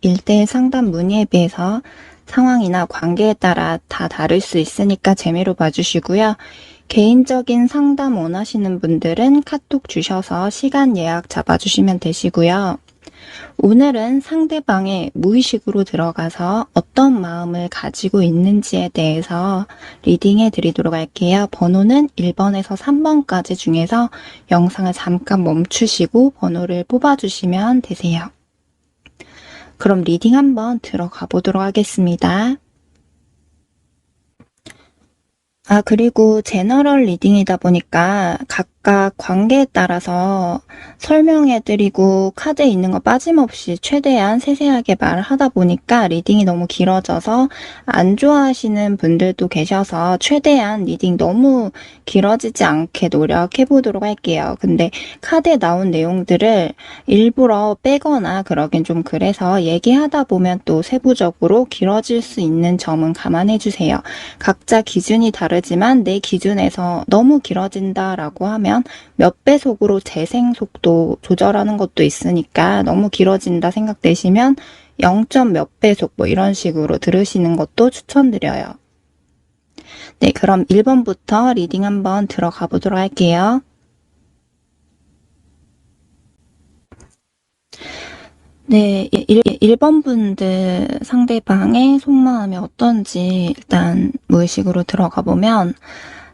1대1 상담 문의에 비해서 상황이나 관계에 따라 다 다를 수 있으니까 재미로 봐주시고요. 개인적인 상담 원하시는 분들은 카톡 주셔서 시간 예약 잡아주시면 되시고요. 오늘은 상대방의 무의식으로 들어가서 어떤 마음을 가지고 있는지에 대해서 리딩해 드리도록 할게요. 번호는 1번에서 3번까지 중에서 영상을 잠깐 멈추시고 번호를 뽑아주시면 되세요. 그럼 리딩 한번 들어가 보도록 하겠습니다. 그리고 제너럴 리딩이다 보니까 각각 관계에 따라서 설명해드리고 카드에 있는 거 빠짐없이 최대한 세세하게 말을 하다 보니까 리딩이 너무 길어져서 안 좋아하시는 분들도 계셔서 최대한 리딩 너무 길어지지 않게 노력해 보도록 할게요. 근데 카드에 나온 내용들을 일부러 빼거나 그러긴 좀 그래서 얘기하다 보면 또 세부적으로 길어질 수 있는 점은 감안해 주세요. 각자 기준이 다르지만 내 기준에서 너무 길어진다라고 하면 몇 배속으로 재생 속도 조절하는 것도 있으니까 너무 길어진다 생각되시면 0. 몇 배속 뭐 이런 식으로 들으시는 것도 추천드려요. 네, 그럼 1번부터 리딩 한번 들어가 보도록 할게요. 네, 1번 분들 상대방의 속마음이 어떤지 일단 무의식으로 들어가 보면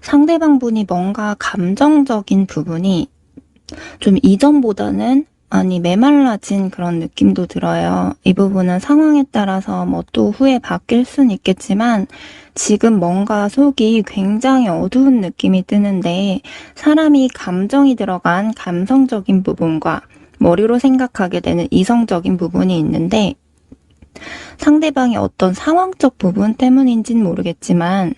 상대방 분이 뭔가 감정적인 부분이 좀 이전보다는 많이 메말라진 그런 느낌도 들어요. 이 부분은 상황에 따라서 뭐 또 후에 바뀔 수는 있겠지만 지금 뭔가 속이 굉장히 어두운 느낌이 드는데 사람이 감정이 들어간 감성적인 부분과 머리로 생각하게 되는 이성적인 부분이 있는데 상대방의 어떤 상황적 부분 때문인지는 모르겠지만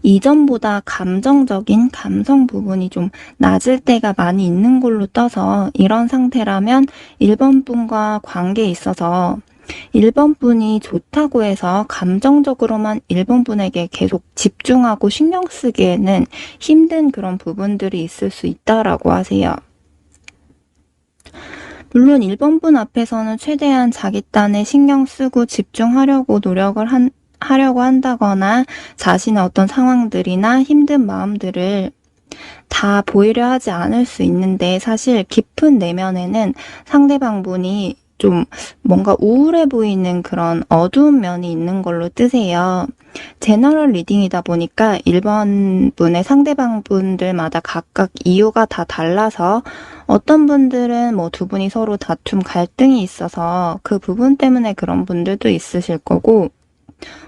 이전보다 감정적인 감성 부분이 좀 낮을 때가 많이 있는 걸로 떠서 이런 상태라면 1번 분과 관계에 있어서 1번 분이 좋다고 해서 감정적으로만 1번 분에게 계속 집중하고 신경 쓰기에는 힘든 그런 부분들이 있을 수 있다라고 하세요. 물론 1번 분 앞에서는 최대한 자기 딴에 신경 쓰고 집중하려고 하려고 한다거나 자신의 어떤 상황들이나 힘든 마음들을 다 보이려 하지 않을 수 있는데 사실 깊은 내면에는 상대방 분이 좀 뭔가 우울해 보이는 그런 어두운 면이 있는 걸로 뜨세요. 제너럴 리딩이다 보니까 1번 분의 상대방 분들마다 각각 이유가 다 달라서 어떤 분들은 뭐 두 분이 서로 다툼 갈등이 있어서 그 부분 때문에 그런 분들도 있으실 거고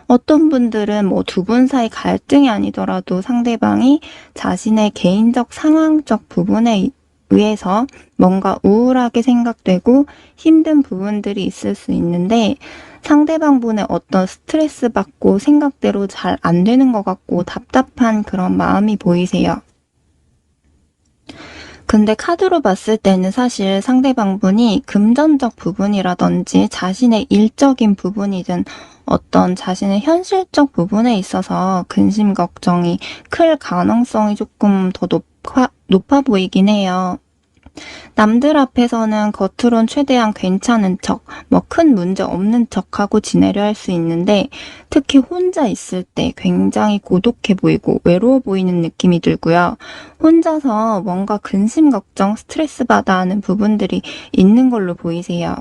어떤 분들은 뭐 두 분 사이 갈등이 아니더라도 상대방이 자신의 개인적 상황적 부분에 의해서 뭔가 우울하게 생각되고 힘든 부분들이 있을 수 있는데 상대방 분의 어떤 스트레스 받고 생각대로 잘 안 되는 것 같고 답답한 그런 마음이 보이세요. 근데 카드로 봤을 때는 사실 상대방 분이 금전적 부분이라든지 자신의 일적인 부분이든 어떤 자신의 현실적 부분에 있어서 근심 걱정이 클 가능성이 조금 더 높아 보이긴 해요. 남들 앞에서는 겉으론 최대한 괜찮은 척, 뭐 큰 문제 없는 척하고 지내려 할 수 있는데 특히 혼자 있을 때 굉장히 고독해 보이고 외로워 보이는 느낌이 들고요. 혼자서 뭔가 근심 걱정, 스트레스 받아 하는 부분들이 있는 걸로 보이세요.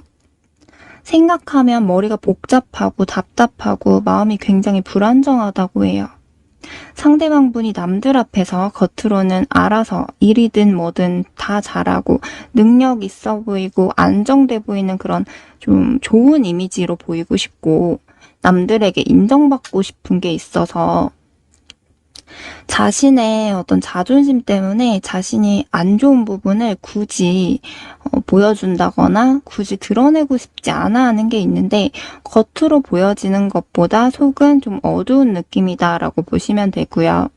생각하면 머리가 복잡하고 답답하고 마음이 굉장히 불안정하다고 해요. 상대방 분이 남들 앞에서 겉으로는 알아서 일이든 뭐든 다 잘하고 능력 있어 보이고 안정돼 보이는 그런 좀 좋은 이미지로 보이고 싶고 남들에게 인정받고 싶은 게 있어서 자신의 어떤 자존심 때문에 자신이 안 좋은 부분을 굳이 보여준다거나 굳이 드러내고 싶지 않아 하는 게 있는데 겉으로 보여지는 것보다 속은 좀 어두운 느낌이다라고 보시면 되고요.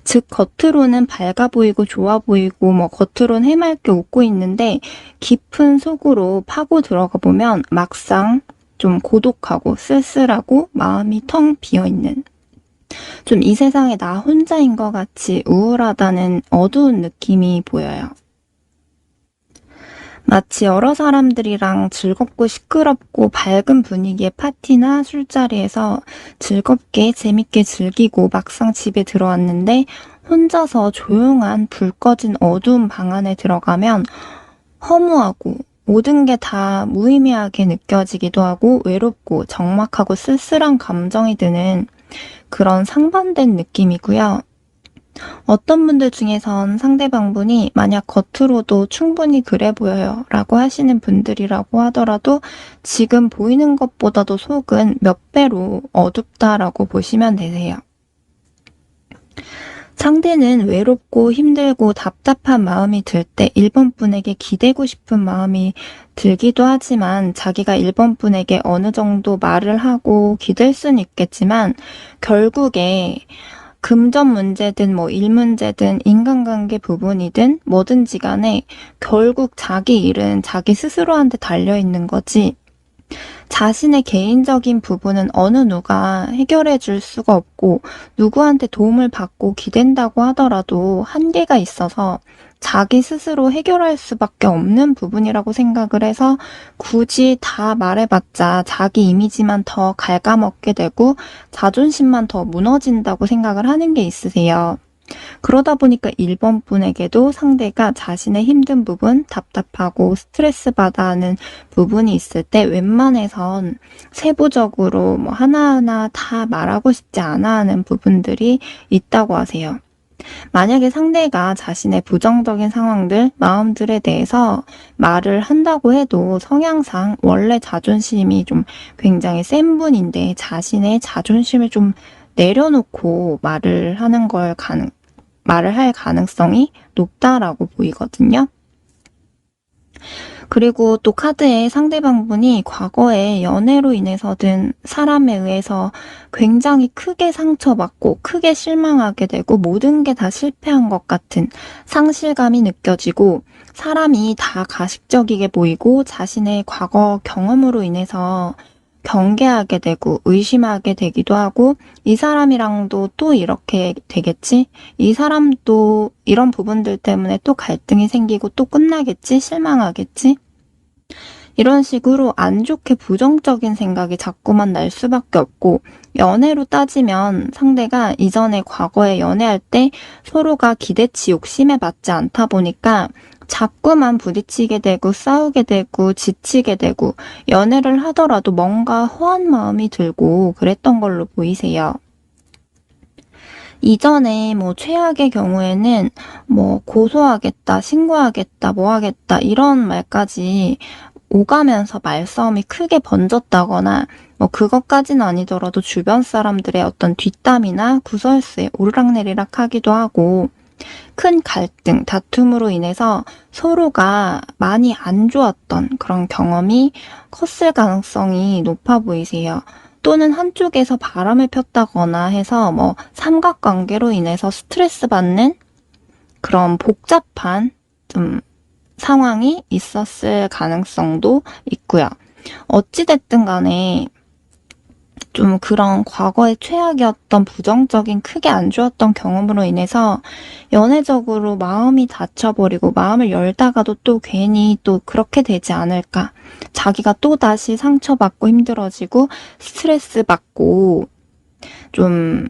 즉 겉으로는 밝아 보이고 좋아 보이고 뭐 겉으로는 해맑게 웃고 있는데 깊은 속으로 파고 들어가 보면 막상 좀 고독하고 쓸쓸하고 마음이 텅 비어있는 좀 이 세상에 나 혼자인 것 같이 우울하다는 어두운 느낌이 보여요. 마치 여러 사람들이랑 즐겁고 시끄럽고 밝은 분위기의 파티나 술자리에서 즐겁게 재밌게 즐기고 막상 집에 들어왔는데 혼자서 조용한 불 꺼진 어두운 방 안에 들어가면 허무하고 모든 게 다 무의미하게 느껴지기도 하고 외롭고 적막하고 쓸쓸한 감정이 드는 그런 상반된 느낌이고요. 어떤 분들 중에선 상대방분이 만약 겉으로도 충분히 그래 보여요 라고 하시는 분들이라고 하더라도 지금 보이는 것보다도 속은 몇 배로 어둡다라고 보시면 되세요. 상대는 외롭고 힘들고 답답한 마음이 들 때 1번 분에게 기대고 싶은 마음이 들기도 하지만 자기가 1번 분에게 어느 정도 말을 하고 기댈 수는 있겠지만 결국에 금전 문제든 뭐 일 문제든 인간관계 부분이든 뭐든지 간에 결국 자기 일은 자기 스스로한테 달려있는 거지 자신의 개인적인 부분은 어느 누가 해결해 줄 수가 없고 누구한테 도움을 받고 기댄다고 하더라도 한계가 있어서 자기 스스로 해결할 수밖에 없는 부분이라고 생각을 해서 굳이 다 말해봤자 자기 이미지만 더 갉아먹게 되고 자존심만 더 무너진다고 생각을 하는 게 있으세요. 그러다 보니까 1번 분에게도 상대가 자신의 힘든 부분, 답답하고 스트레스 받아 하는 부분이 있을 때 웬만해선 세부적으로 뭐 하나하나 다 말하고 싶지 않아 하는 부분들이 있다고 하세요. 만약에 상대가 자신의 부정적인 상황들, 마음들에 대해서 말을 한다고 해도 성향상 원래 자존심이 좀 굉장히 센 분인데 자신의 자존심을 좀 내려놓고 말을 할 가능성이 높다라고 보이거든요. 그리고 또 카드에 상대방분이 과거에 연애로 인해서든 사람에 의해서 굉장히 크게 상처받고 크게 실망하게 되고 모든 게 다 실패한 것 같은 상실감이 느껴지고 사람이 다 가식적이게 보이고 자신의 과거 경험으로 인해서 경계하게 되고 의심하게 되기도 하고 이 사람이랑도 또 이렇게 되겠지? 이 사람도 이런 부분들 때문에 또 갈등이 생기고 또 끝나겠지? 실망하겠지? 이런 식으로 안 좋게 부정적인 생각이 자꾸만 날 수밖에 없고 연애로 따지면 상대가 이전에 과거에 연애할 때 서로가 기대치 욕심에 맞지 않다 보니까 자꾸만 부딪히게 되고 싸우게 되고 지치게 되고 연애를 하더라도 뭔가 허한 마음이 들고 그랬던 걸로 보이세요. 이전에 뭐 최악의 경우에는 뭐 고소하겠다, 신고하겠다, 뭐 하겠다 이런 말까지 오가면서 말싸움이 크게 번졌다거나 뭐 그것까지는 아니더라도 주변 사람들의 어떤 뒷담이나 구설수에 오르락내리락 하기도 하고 큰 갈등, 다툼으로 인해서 서로가 많이 안 좋았던 그런 경험이 컸을 가능성이 높아 보이세요. 또는 한쪽에서 바람을 폈다거나 해서 뭐 삼각관계로 인해서 스트레스 받는 그런 복잡한 좀 상황이 있었을 가능성도 있고요. 어찌됐든 간에 좀 그런 과거의 최악이었던 부정적인 크게 안 좋았던 경험으로 인해서 연애적으로 마음이 닫혀버리고 마음을 열다가도 또 괜히 또 그렇게 되지 않을까. 자기가 또 다시 상처받고 힘들어지고 스트레스 받고 좀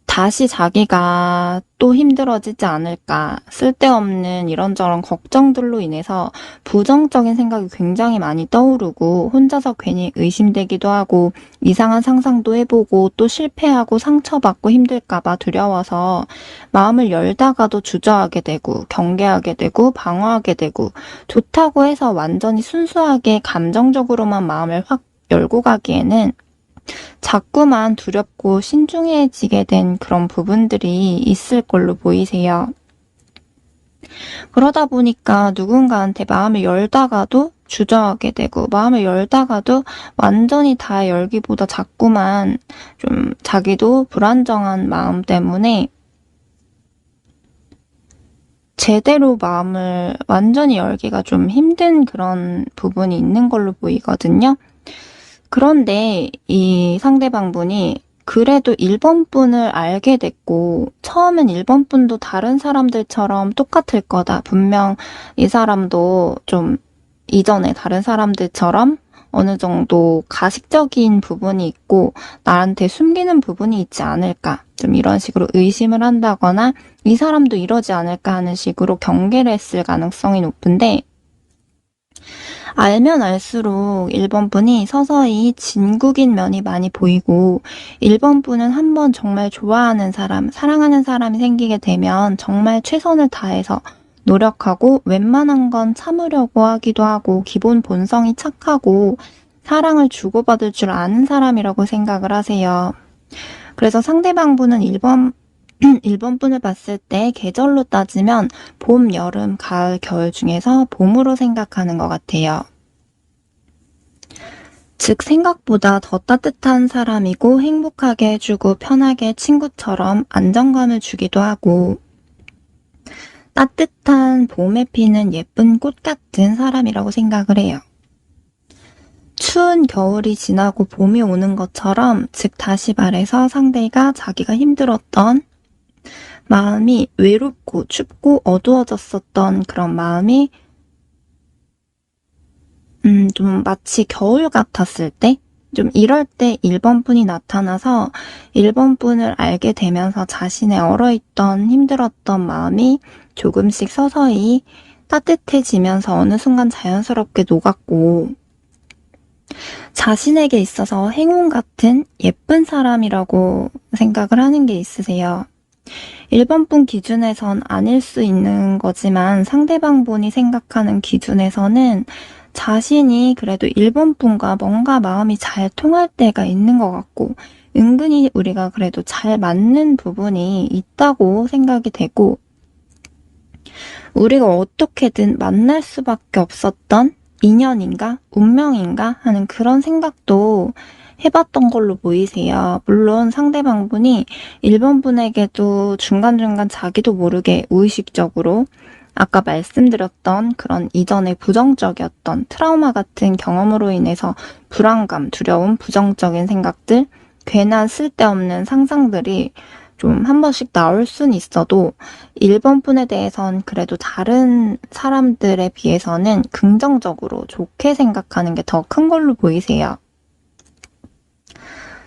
다시 자기가 또 힘들어지지 않을까. 쓸데없는 이런저런 걱정들로 인해서 부정적인 생각이 굉장히 많이 떠오르고 혼자서 괜히 의심되기도 하고 이상한 상상도 해보고 또 실패하고 상처받고 힘들까봐 두려워서 마음을 열다가도 주저하게 되고 경계하게 되고 방어하게 되고 좋다고 해서 완전히 순수하게 감정적으로만 마음을 확 열고 가기에는 자꾸만 두렵고 신중해지게 된 그런 부분들이 있을 걸로 보이세요. 그러다 보니까 누군가한테 마음을 열다가도 주저하게 되고 마음을 열다가도 완전히 다 열기보다 자꾸만 좀 자기도 불안정한 마음 때문에 제대로 마음을 완전히 열기가 좀 힘든 그런 부분이 있는 걸로 보이거든요. 그런데 이 상대방분이 그래도 1번 분을 알게 됐고 처음엔 1번 분도 다른 사람들처럼 똑같을 거다. 분명 이 사람도 좀 이전에 다른 사람들처럼 어느 정도 가식적인 부분이 있고 나한테 숨기는 부분이 있지 않을까, 좀 이런 식으로 의심을 한다거나 이 사람도 이러지 않을까 하는 식으로 경계를 했을 가능성이 높은데, 알면 알수록 1번 분이 서서히 진국인 면이 많이 보이고, 1번 분은 한번 정말 좋아하는 사람, 사랑하는 사람이 생기게 되면 정말 최선을 다해서 노력하고 웬만한 건 참으려고 하기도 하고, 기본 본성이 착하고 사랑을 주고받을 줄 아는 사람이라고 생각을 하세요. 그래서 상대방 분은 1번 1번 분을 봤을 때 계절로 따지면 봄, 여름, 가을, 겨울 중에서 봄으로 생각하는 것 같아요. 즉, 생각보다 더 따뜻한 사람이고 행복하게 해주고 편하게 친구처럼 안정감을 주기도 하고, 따뜻한 봄에 피는 예쁜 꽃 같은 사람이라고 생각을 해요. 추운 겨울이 지나고 봄이 오는 것처럼, 즉 다시 말해서 상대가 자기가 힘들었던 마음이, 외롭고 춥고 어두워졌었던 그런 마음이 좀 마치 겨울 같았을 때, 좀 이럴 때 1번 분이 나타나서 1번 분을 알게 되면서 자신의 얼어있던 힘들었던 마음이 조금씩 서서히 따뜻해지면서 어느 순간 자연스럽게 녹았고, 자신에게 있어서 행운 같은 예쁜 사람이라고 생각을 하는 게 있으세요. 1번 분 기준에선 아닐 수 있는 거지만 상대방 분이 생각하는 기준에서는 자신이 그래도 1번 분과 뭔가 마음이 잘 통할 때가 있는 것 같고, 은근히 우리가 그래도 잘 맞는 부분이 있다고 생각이 되고, 우리가 어떻게든 만날 수밖에 없었던 인연인가? 운명인가? 하는 그런 생각도 해봤던 걸로 보이세요. 물론 상대방 분이 1번 분에게도 중간중간 자기도 모르게 무의식적으로 아까 말씀드렸던 그런 이전의 부정적이었던 트라우마 같은 경험으로 인해서 불안감, 두려움, 부정적인 생각들, 괜한 쓸데없는 상상들이 좀 한 번씩 나올 순 있어도 1번 분에 대해선 그래도 다른 사람들에 비해서는 긍정적으로 좋게 생각하는 게 더 큰 걸로 보이세요.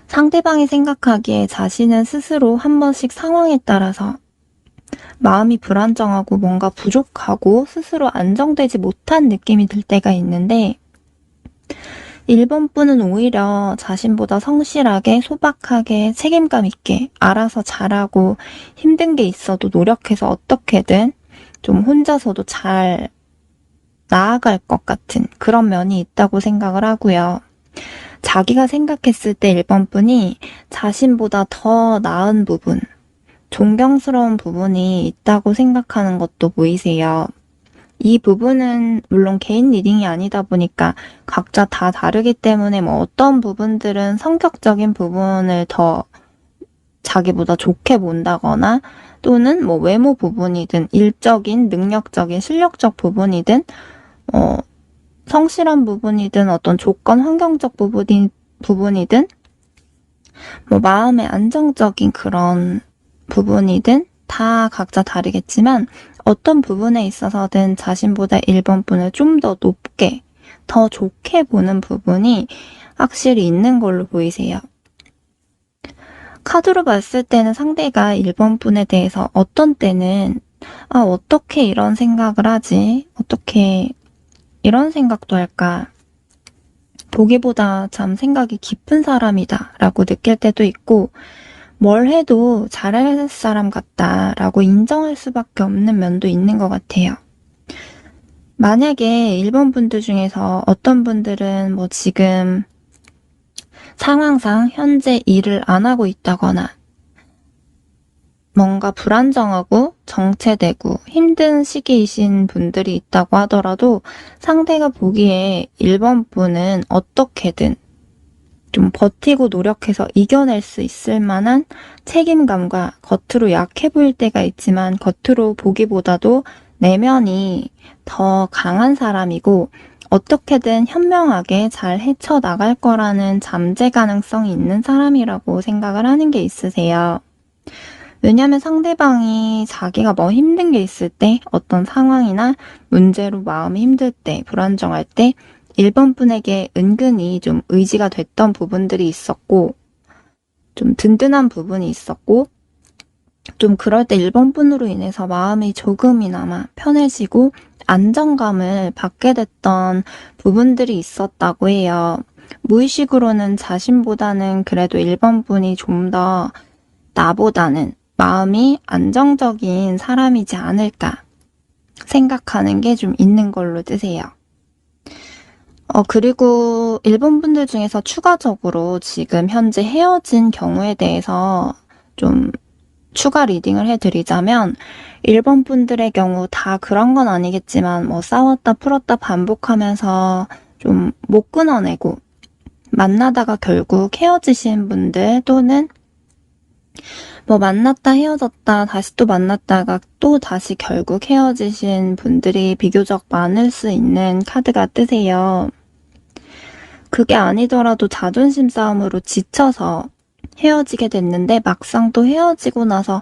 상대방이 생각하기에 자신은 스스로 한 번씩 상황에 따라서 마음이 불안정하고 뭔가 부족하고 스스로 안정되지 못한 느낌이 들 때가 있는데, 1번 분은 오히려 자신보다 성실하게, 소박하게, 책임감 있게 알아서 잘하고, 힘든 게 있어도 노력해서 어떻게든 좀 혼자서도 잘 나아갈 것 같은 그런 면이 있다고 생각을 하고요. 자기가 생각했을 때 1번 분이 자신보다 더 나은 부분, 존경스러운 부분이 있다고 생각하는 것도 보이세요. 이 부분은 물론 개인 리딩이 아니다 보니까 각자 다 다르기 때문에 뭐 어떤 부분들은 성격적인 부분을 더 자기보다 좋게 본다거나, 또는 뭐 외모 부분이든 일적인, 능력적인, 실력적 부분이든 성실한 부분이든 어떤 조건, 환경적 부분이든 뭐 마음의 안정적인 그런 부분이든 다 각자 다르겠지만, 어떤 부분에 있어서든 자신보다 1번 분을 좀 더 높게, 더 좋게 보는 부분이 확실히 있는 걸로 보이세요. 카드로 봤을 때는 상대가 1번 분에 대해서 어떤 때는 어떻게 이런 생각을 하지? 어떻게 이런 생각도 할까? 보기보다 참 생각이 깊은 사람이다 라고 느낄 때도 있고, 뭘 해도 잘할 사람 같다라고 인정할 수밖에 없는 면도 있는 것 같아요. 만약에 1번 분들 중에서 어떤 분들은 뭐 지금 상황상 현재 일을 안 하고 있다거나 뭔가 불안정하고 정체되고 힘든 시기이신 분들이 있다고 하더라도, 상대가 보기에 1번 분은 어떻게든 좀 버티고 노력해서 이겨낼 수 있을 만한 책임감과, 겉으로 약해 보일 때가 있지만 겉으로 보기보다도 내면이 더 강한 사람이고, 어떻게든 현명하게 잘 헤쳐나갈 거라는 잠재 가능성이 있는 사람이라고 생각을 하는 게 있으세요. 왜냐면 상대방이 자기가 뭐 힘든 게 있을 때, 어떤 상황이나 문제로 마음이 힘들 때, 불안정할 때 1번 분에게 은근히 좀 의지가 됐던 부분들이 있었고, 좀 든든한 부분이 있었고, 좀 그럴 때 1번 분으로 인해서 마음이 조금이나마 편해지고 안정감을 받게 됐던 부분들이 있었다고 해요. 무의식으로는 자신보다는 그래도 1번 분이 좀 더 나보다는 마음이 안정적인 사람이지 않을까 생각하는 게 좀 있는 걸로 뜨세요. 그리고 1번 분들 중에서 추가적으로 지금 현재 헤어진 경우에 대해서 좀 추가 리딩을 해드리자면 1번 분들의 경우 다 그런 건 아니겠지만 뭐 싸웠다 풀었다 반복하면서 좀 못 끊어내고 만나다가 결국 헤어지신 분들 또는 뭐 만났다 헤어졌다 다시 또 만났다가 또 다시 결국 헤어지신 분들이 비교적 많을 수 있는 카드가 뜨세요. 그게 아니더라도 자존심 싸움으로 지쳐서 헤어지게 됐는데 막상 또 헤어지고 나서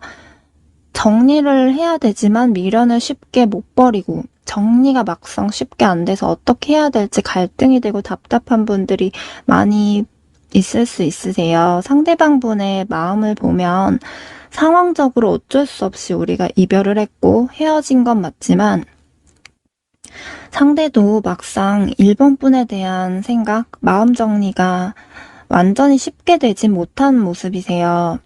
정리를 해야 되지만 미련을 쉽게 못 버리고 정리가 막상 쉽게 안 돼서 어떻게 해야 될지 갈등이 되고 답답한 분들이 많이 있을 수 있으세요. 상대방 분의 마음을 보면 상황적으로 어쩔 수 없이 우리가 이별을 했고 헤어진 건 맞지만 상대도 막상 1번 분에 대한 생각, 마음 정리가 완전히 쉽게 되지 못한 모습이세요.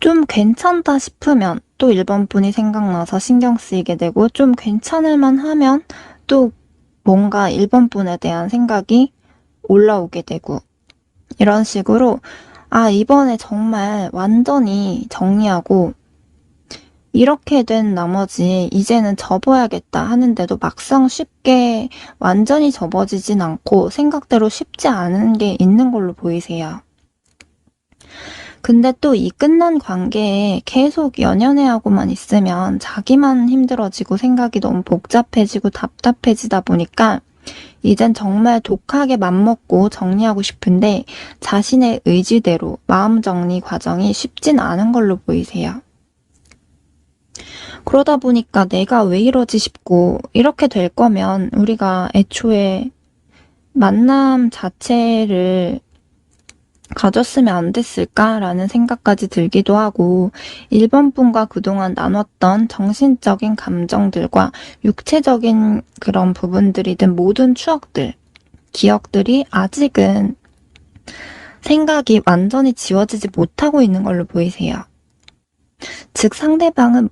좀 괜찮다 싶으면 또 1번 분이 생각나서 신경 쓰이게 되고 좀 괜찮을만 하면 또 뭔가 1번 분에 대한 생각이 올라오게 되고 이런 식으로 이번에 정말 완전히 정리하고 이렇게 된 나머지 이제는 접어야겠다 하는데도 막상 쉽게 완전히 접어지진 않고 생각대로 쉽지 않은 게 있는 걸로 보이세요. 근데 또 이 끝난 관계에 계속 연연해하고만 있으면 자기만 힘들어지고 생각이 너무 복잡해지고 답답해지다 보니까 이젠 정말 독하게 맘먹고 정리하고 싶은데 자신의 의지대로 마음 정리 과정이 쉽진 않은 걸로 보이세요. 그러다 보니까 내가 왜 이러지 싶고 이렇게 될 거면 우리가 애초에 만남 자체를 가졌으면 안 됐을까라는 생각까지 들기도 하고 1번 분과 그동안 나눴던 정신적인 감정들과 육체적인 그런 부분들이든 모든 추억들, 기억들이 아직은 생각이 완전히 지워지지 못하고 있는 걸로 보이세요. 즉 상대방은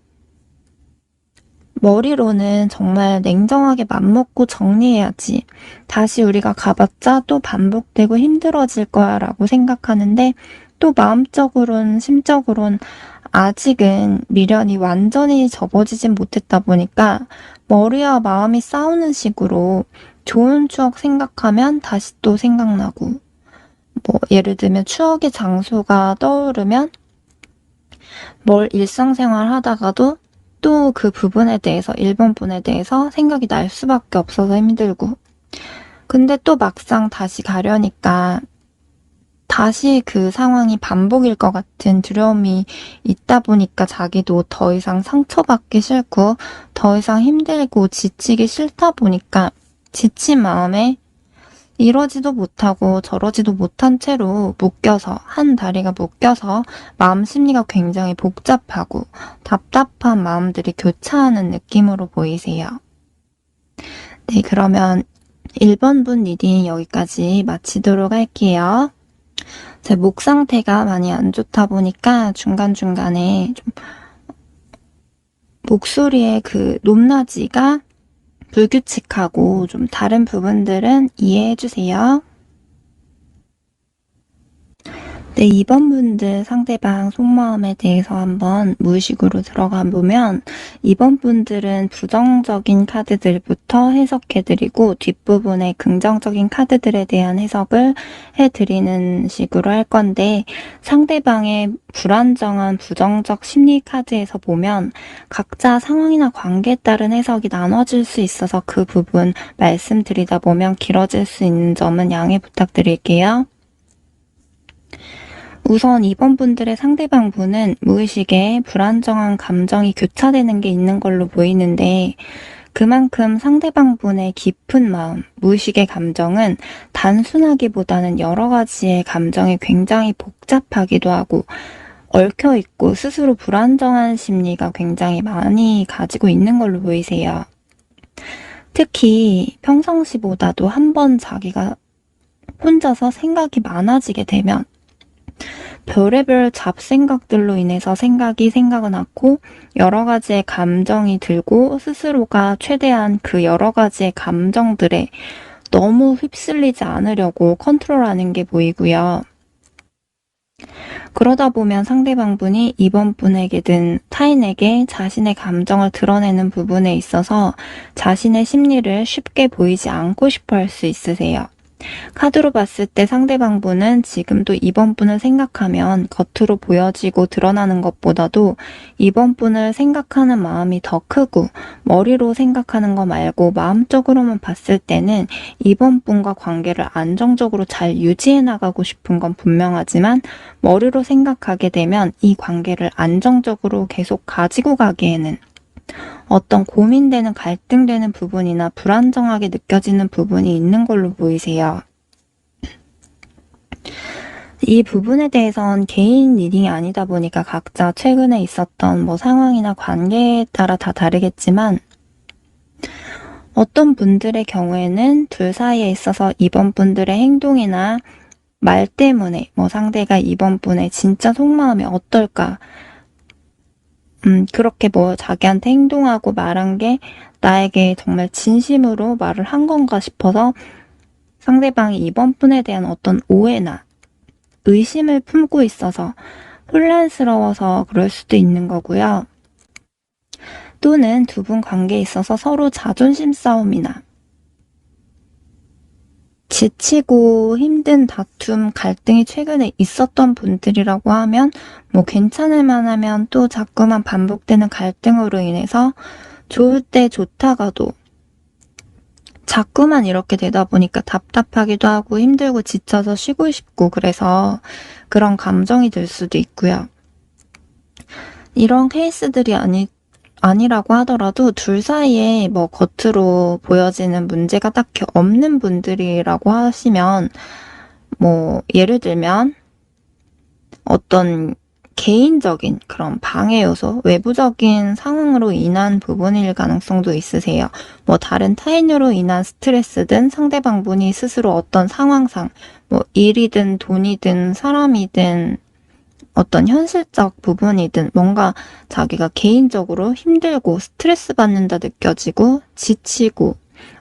머리로는 정말 냉정하게 맘먹고 정리해야지. 다시 우리가 가봤자 또 반복되고 힘들어질 거야 라고 생각하는데 또 마음적으론 심적으론 아직은 미련이 완전히 접어지진 못했다 보니까 머리와 마음이 싸우는 식으로 좋은 추억 생각하면 다시 또 생각나고 뭐 예를 들면 추억의 장소가 떠오르면 뭘 일상생활 하다가도 또 그 부분에 대해서 1번 분에 대해서 생각이 날 수밖에 없어서 힘들고 근데 또 막상 다시 가려니까 다시 그 상황이 반복일 것 같은 두려움이 있다 보니까 자기도 더 이상 상처받기 싫고 더 이상 힘들고 지치기 싫다 보니까 지친 마음에 이러지도 못하고 저러지도 못한 채로 묶여서 한 다리가 묶여서 마음 심리가 굉장히 복잡하고 답답한 마음들이 교차하는 느낌으로 보이세요. 네, 그러면 1번 분 리딩 여기까지 마치도록 할게요. 제 목 상태가 많이 안 좋다 보니까 중간중간에 좀 목소리의 그 높낮이가 불규칙하고 좀 다른 부분들은 이해해주세요. 네, 2번 분들 상대방 속마음에 대해서 한번 무의식으로 들어가 보면 2번 분들은 부정적인 카드들부터 해석해드리고 뒷부분에 긍정적인 카드들에 대한 해석을 해드리는 식으로 할 건데 상대방의 불안정한 부정적 심리 카드에서 보면 각자 상황이나 관계에 따른 해석이 나눠질 수 있어서 그 부분 말씀드리다 보면 길어질 수 있는 점은 양해 부탁드릴게요. 우선 2번 분들의 상대방 분은 무의식에 불안정한 감정이 교차되는 게 있는 걸로 보이는데 그만큼 상대방 분의 깊은 마음, 무의식의 감정은 단순하기보다는 여러 가지의 감정이 굉장히 복잡하기도 하고 얽혀있고 스스로 불안정한 심리가 굉장히 많이 가지고 있는 걸로 보이세요. 특히 평상시보다도 한 번 자기가 혼자서 생각이 많아지게 되면 별의별 잡생각들로 인해서 생각을 낳고 여러 가지의 감정이 들고 스스로가 최대한 그 여러 가지의 감정들에 너무 휩쓸리지 않으려고 컨트롤하는 게 보이고요. 그러다 보면 상대방 분이 이번 분에게든 타인에게 자신의 감정을 드러내는 부분에 있어서 자신의 심리를 쉽게 보이지 않고 싶어 할 수 있으세요. 카드로 봤을 때 상대방 분은 지금도 이번 분을 생각하면 겉으로 보여지고 드러나는 것보다도 이번 분을 생각하는 마음이 더 크고 머리로 생각하는 거 말고 마음적으로만 봤을 때는 이번 분과 관계를 안정적으로 잘 유지해 나가고 싶은 건 분명하지만 머리로 생각하게 되면 이 관계를 안정적으로 계속 가지고 가기에는 어떤 고민되는 갈등되는 부분이나 불안정하게 느껴지는 부분이 있는 걸로 보이세요. 이 부분에 대해선 개인 리딩이 아니다 보니까 각자 최근에 있었던 상황이나 관계에 따라 다 다르겠지만 어떤 분들의 경우에는 둘 사이에 있어서 이번 분들의 행동이나 말 때문에 상대가 이번 분의 진짜 속마음이 어떨까 그렇게 자기한테 행동하고 말한 게 나에게 정말 진심으로 말을 한 건가 싶어서 상대방이 이번 분에 대한 어떤 오해나 의심을 품고 있어서 혼란스러워서 그럴 수도 있는 거고요. 또는 두 분 관계에 있어서 서로 자존심 싸움이나 지치고 힘든 다툼, 갈등이 최근에 있었던 분들이라고 하면 괜찮을 만하면 또 자꾸만 반복되는 갈등으로 인해서 좋을 때 좋다가도 자꾸만 이렇게 되다 보니까 답답하기도 하고 힘들고 지쳐서 쉬고 싶고 그래서 그런 감정이 들 수도 있고요. 이런 케이스들이 아니라고 하더라도 둘 사이에 겉으로 보여지는 문제가 딱히 없는 분들이라고 하시면 예를 들면 어떤 개인적인 그런 방해 요소, 외부적인 상황으로 인한 부분일 가능성도 있으세요. 다른 타인으로 인한 스트레스든 상대방 분이 스스로 어떤 상황상 일이든 돈이든 사람이든 어떤 현실적 부분이든 뭔가 자기가 개인적으로 힘들고 스트레스 받는다 느껴지고 지치고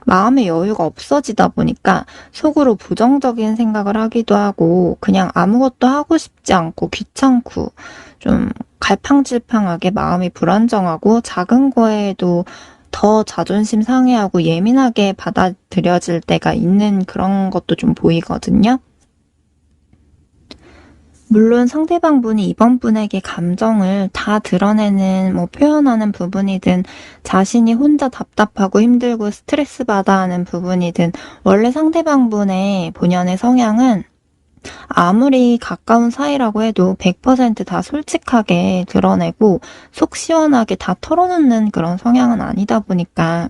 마음의 여유가 없어지다 보니까 속으로 부정적인 생각을 하기도 하고 그냥 아무것도 하고 싶지 않고 귀찮고 좀 갈팡질팡하게 마음이 불안정하고 작은 거에도 더 자존심 상해하고 예민하게 받아들여질 때가 있는 그런 것도 좀 보이거든요. 물론 상대방 분이 이번 분에게 감정을 다 드러내는 표현하는 부분이든 자신이 혼자 답답하고 힘들고 스트레스 받아 하는 부분이든 원래 상대방 분의 본연의 성향은 아무리 가까운 사이라고 해도 100%다 솔직하게 드러내고 속 시원하게 다 털어놓는 그런 성향은 아니다 보니까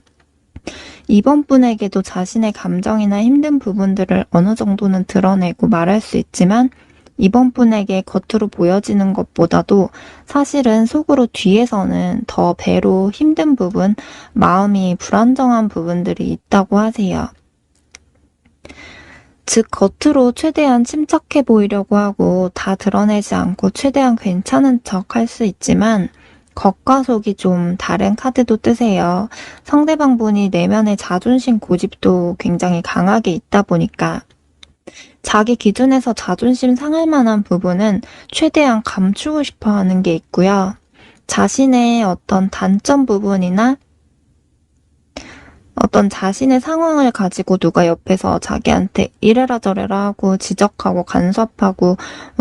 이번 분에게도 자신의 감정이나 힘든 부분들을 어느 정도는 드러내고 말할 수 있지만 이번 분에게 겉으로 보여지는 것보다도 사실은 속으로 뒤에서는 더 배로 힘든 부분, 마음이 불안정한 부분들이 있다고 하세요. 즉 겉으로 최대한 침착해 보이려고 하고 다 드러내지 않고 최대한 괜찮은 척 할 수 있지만 겉과 속이 좀 다른 카드도 뜨세요. 상대방 분이 내면의 자존심 고집도 굉장히 강하게 있다 보니까 자기 기준에서 자존심 상할 만한 부분은 최대한 감추고 싶어 하는 게 있고요. 자신의 어떤 단점 부분이나 어떤 자신의 상황을 가지고 누가 옆에서 자기한테 이래라 저래라 하고 지적하고 간섭하고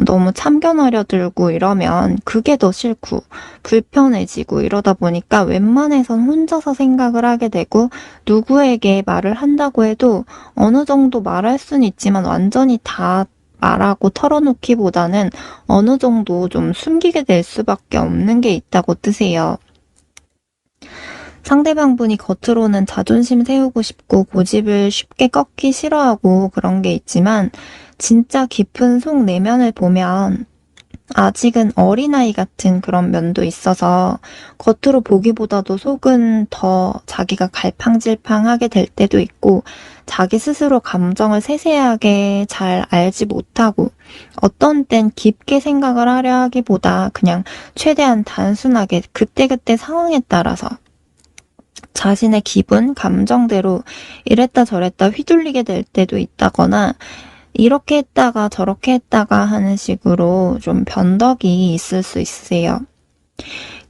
너무 참견하려 들고 이러면 그게 더 싫고 불편해지고 이러다 보니까 웬만해선 혼자서 생각을 하게 되고 누구에게 말을 한다고 해도 어느 정도 말할 수는 있지만 완전히 다 말하고 털어놓기보다는 어느 정도 좀 숨기게 될 수밖에 없는 게 있다고 뜨세요. 상대방분이 겉으로는 자존심 세우고 싶고 고집을 쉽게 꺾기 싫어하고 그런 게 있지만 진짜 깊은 속 내면을 보면 아직은 어린아이 같은 그런 면도 있어서 겉으로 보기보다도 속은 더 자기가 갈팡질팡하게 될 때도 있고 자기 스스로 감정을 세세하게 잘 알지 못하고 어떤 땐 깊게 생각을 하려 하기보다 그냥 최대한 단순하게 그때그때 상황에 따라서 자신의 기분, 감정대로 이랬다 저랬다 휘둘리게 될 때도 있다거나 이렇게 했다가 저렇게 했다가 하는 식으로 좀 변덕이 있을 수 있으세요.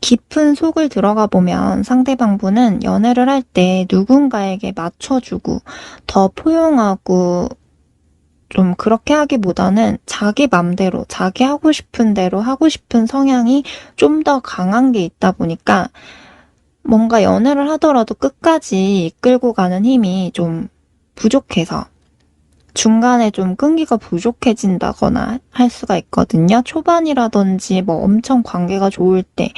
깊은 속을 들어가 보면 상대방분은 연애를 할 때 누군가에게 맞춰주고 더 포용하고 좀 그렇게 하기보다는 자기 맘대로 자기 하고 싶은 대로 하고 싶은 성향이 좀 더 강한 게 있다 보니까 뭔가 연애를 하더라도 끝까지 이끌고 가는 힘이 좀 부족해서 중간에 좀 끈기가 부족해진다거나 할 수가 있거든요. 초반이라든지 뭐 엄청 관계가 좋을 때,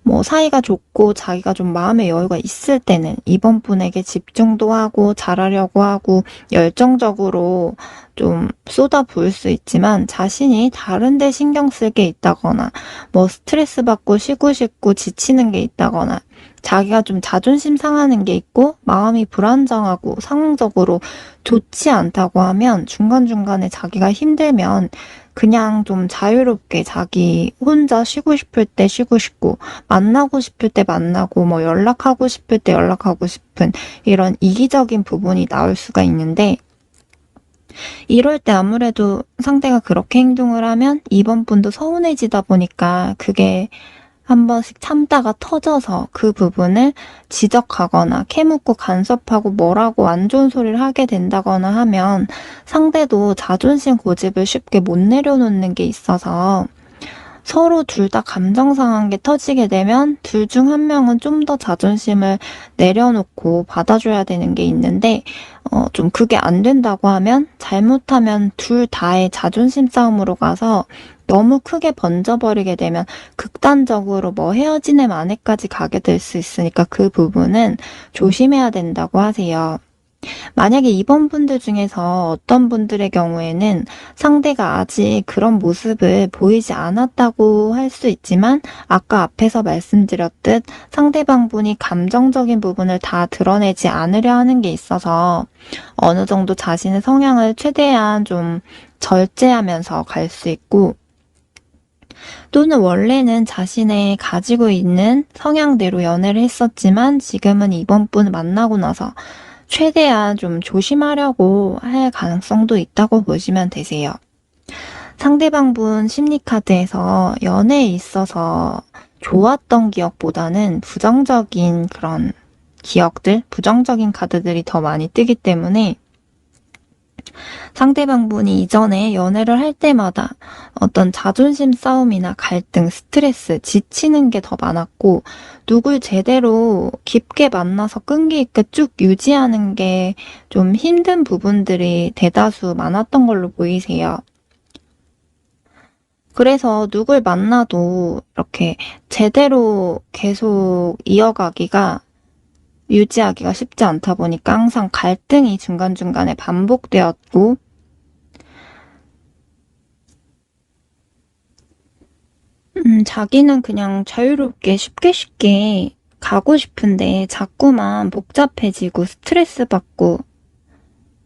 뭐 사이가 좋고 자기가 좀 마음의 여유가 있을 때는 이번 분에게 집중도 하고 잘하려고 하고 열정적으로 좀 쏟아부을 수 있지만 자신이 다른 데 신경 쓸 게 있다거나 뭐 스트레스 받고 쉬고 싶고 지치는 게 있다거나 자기가 좀 자존심 상하는 게 있고 마음이 불안정하고 상황적으로 좋지 않다고 하면 중간중간에 자기가 힘들면 그냥 좀 자유롭게 자기 혼자 쉬고 싶을 때 쉬고 싶고 만나고 싶을 때 만나고 뭐 연락하고 싶을 때 연락하고 싶은 이런 이기적인 부분이 나올 수가 있는데 이럴 때 아무래도 상대가 그렇게 행동을 하면 이번 분도 서운해지다 보니까 그게 한 번씩 참다가 터져서 그 부분을 지적하거나 캐묻고 간섭하고 뭐라고 안 좋은 소리를 하게 된다거나 하면 상대도 자존심 고집을 쉽게 못 내려놓는 게 있어서 서로 둘 다 감정 상한 게 터지게 되면 둘 중 한 명은 좀 더 자존심을 내려놓고 받아줘야 되는 게 있는데 좀 그게 안 된다고 하면 잘못하면 둘 다의 자존심 싸움으로 가서 너무 크게 번져버리게 되면 극단적으로 뭐 헤어지는 만에까지 가게 될 수 있으니까 그 부분은 조심해야 된다고 하세요. 만약에 이번 분들 중에서 어떤 분들의 경우에는 상대가 아직 그런 모습을 보이지 않았다고 할 수 있지만 아까 앞에서 말씀드렸듯 상대방 분이 감정적인 부분을 다 드러내지 않으려 하는 게 있어서 어느 정도 자신의 성향을 최대한 좀 절제하면서 갈 수 있고 또는 원래는 자신의 가지고 있는 성향대로 연애를 했었지만 지금은 이번 분을 만나고 나서 최대한 좀 조심하려고 할 가능성도 있다고 보시면 되세요. 상대방분 심리카드에서 연애에 있어서 좋았던 기억보다는 부정적인 그런 기억들, 부정적인 카드들이 더 많이 뜨기 때문에 상대방분이 이전에 연애를 할 때마다 어떤 자존심 싸움이나 갈등, 스트레스, 지치는 게 더 많았고 누굴 제대로 깊게 만나서 끈기 있게 쭉 유지하는 게 좀 힘든 부분들이 대다수 많았던 걸로 보이세요. 그래서 누굴 만나도 이렇게 제대로 계속 이어가기가 유지하기가 쉽지 않다 보니까 항상 갈등이 중간중간에 반복되었고 자기는 그냥 자유롭게 쉽게 쉽게 가고 싶은데 자꾸만 복잡해지고 스트레스 받고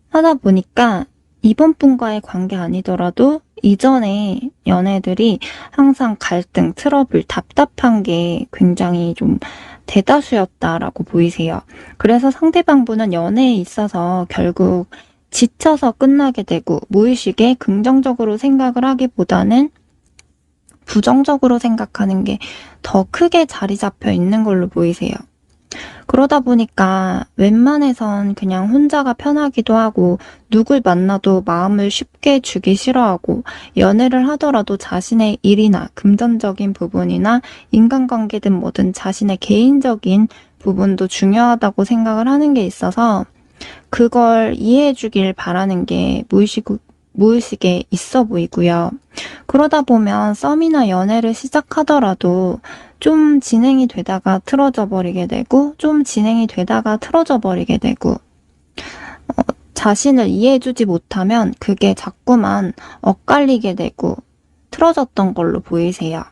하다 보니까 이번 분과의 관계 아니더라도 이전에 연애들이 항상 갈등, 트러블, 답답한 게 굉장히 좀 대다수였다라고 보이세요. 그래서 상대방분은 연애에 있어서 결국 지쳐서 끝나게 되고 무의식에 긍정적으로 생각을 하기보다는 부정적으로 생각하는 게 더 크게 자리 잡혀 있는 걸로 보이세요. 그러다 보니까 웬만해선 그냥 혼자가 편하기도 하고 누굴 만나도 마음을 쉽게 주기 싫어하고 연애를 하더라도 자신의 일이나 금전적인 부분이나 인간관계든 뭐든 자신의 개인적인 부분도 중요하다고 생각을 하는 게 있어서 그걸 이해해 주길 바라는 게 무의식 무의식에 있어 보이고요. 그러다 보면 썸이나 연애를 시작하더라도 좀 진행이 되다가 틀어져 버리게 되고, 좀 진행이 되다가 틀어져 버리게 되고, 자신을 이해해주지 못하면 그게 자꾸만 엇갈리게 되고 틀어졌던 걸로 보이세요.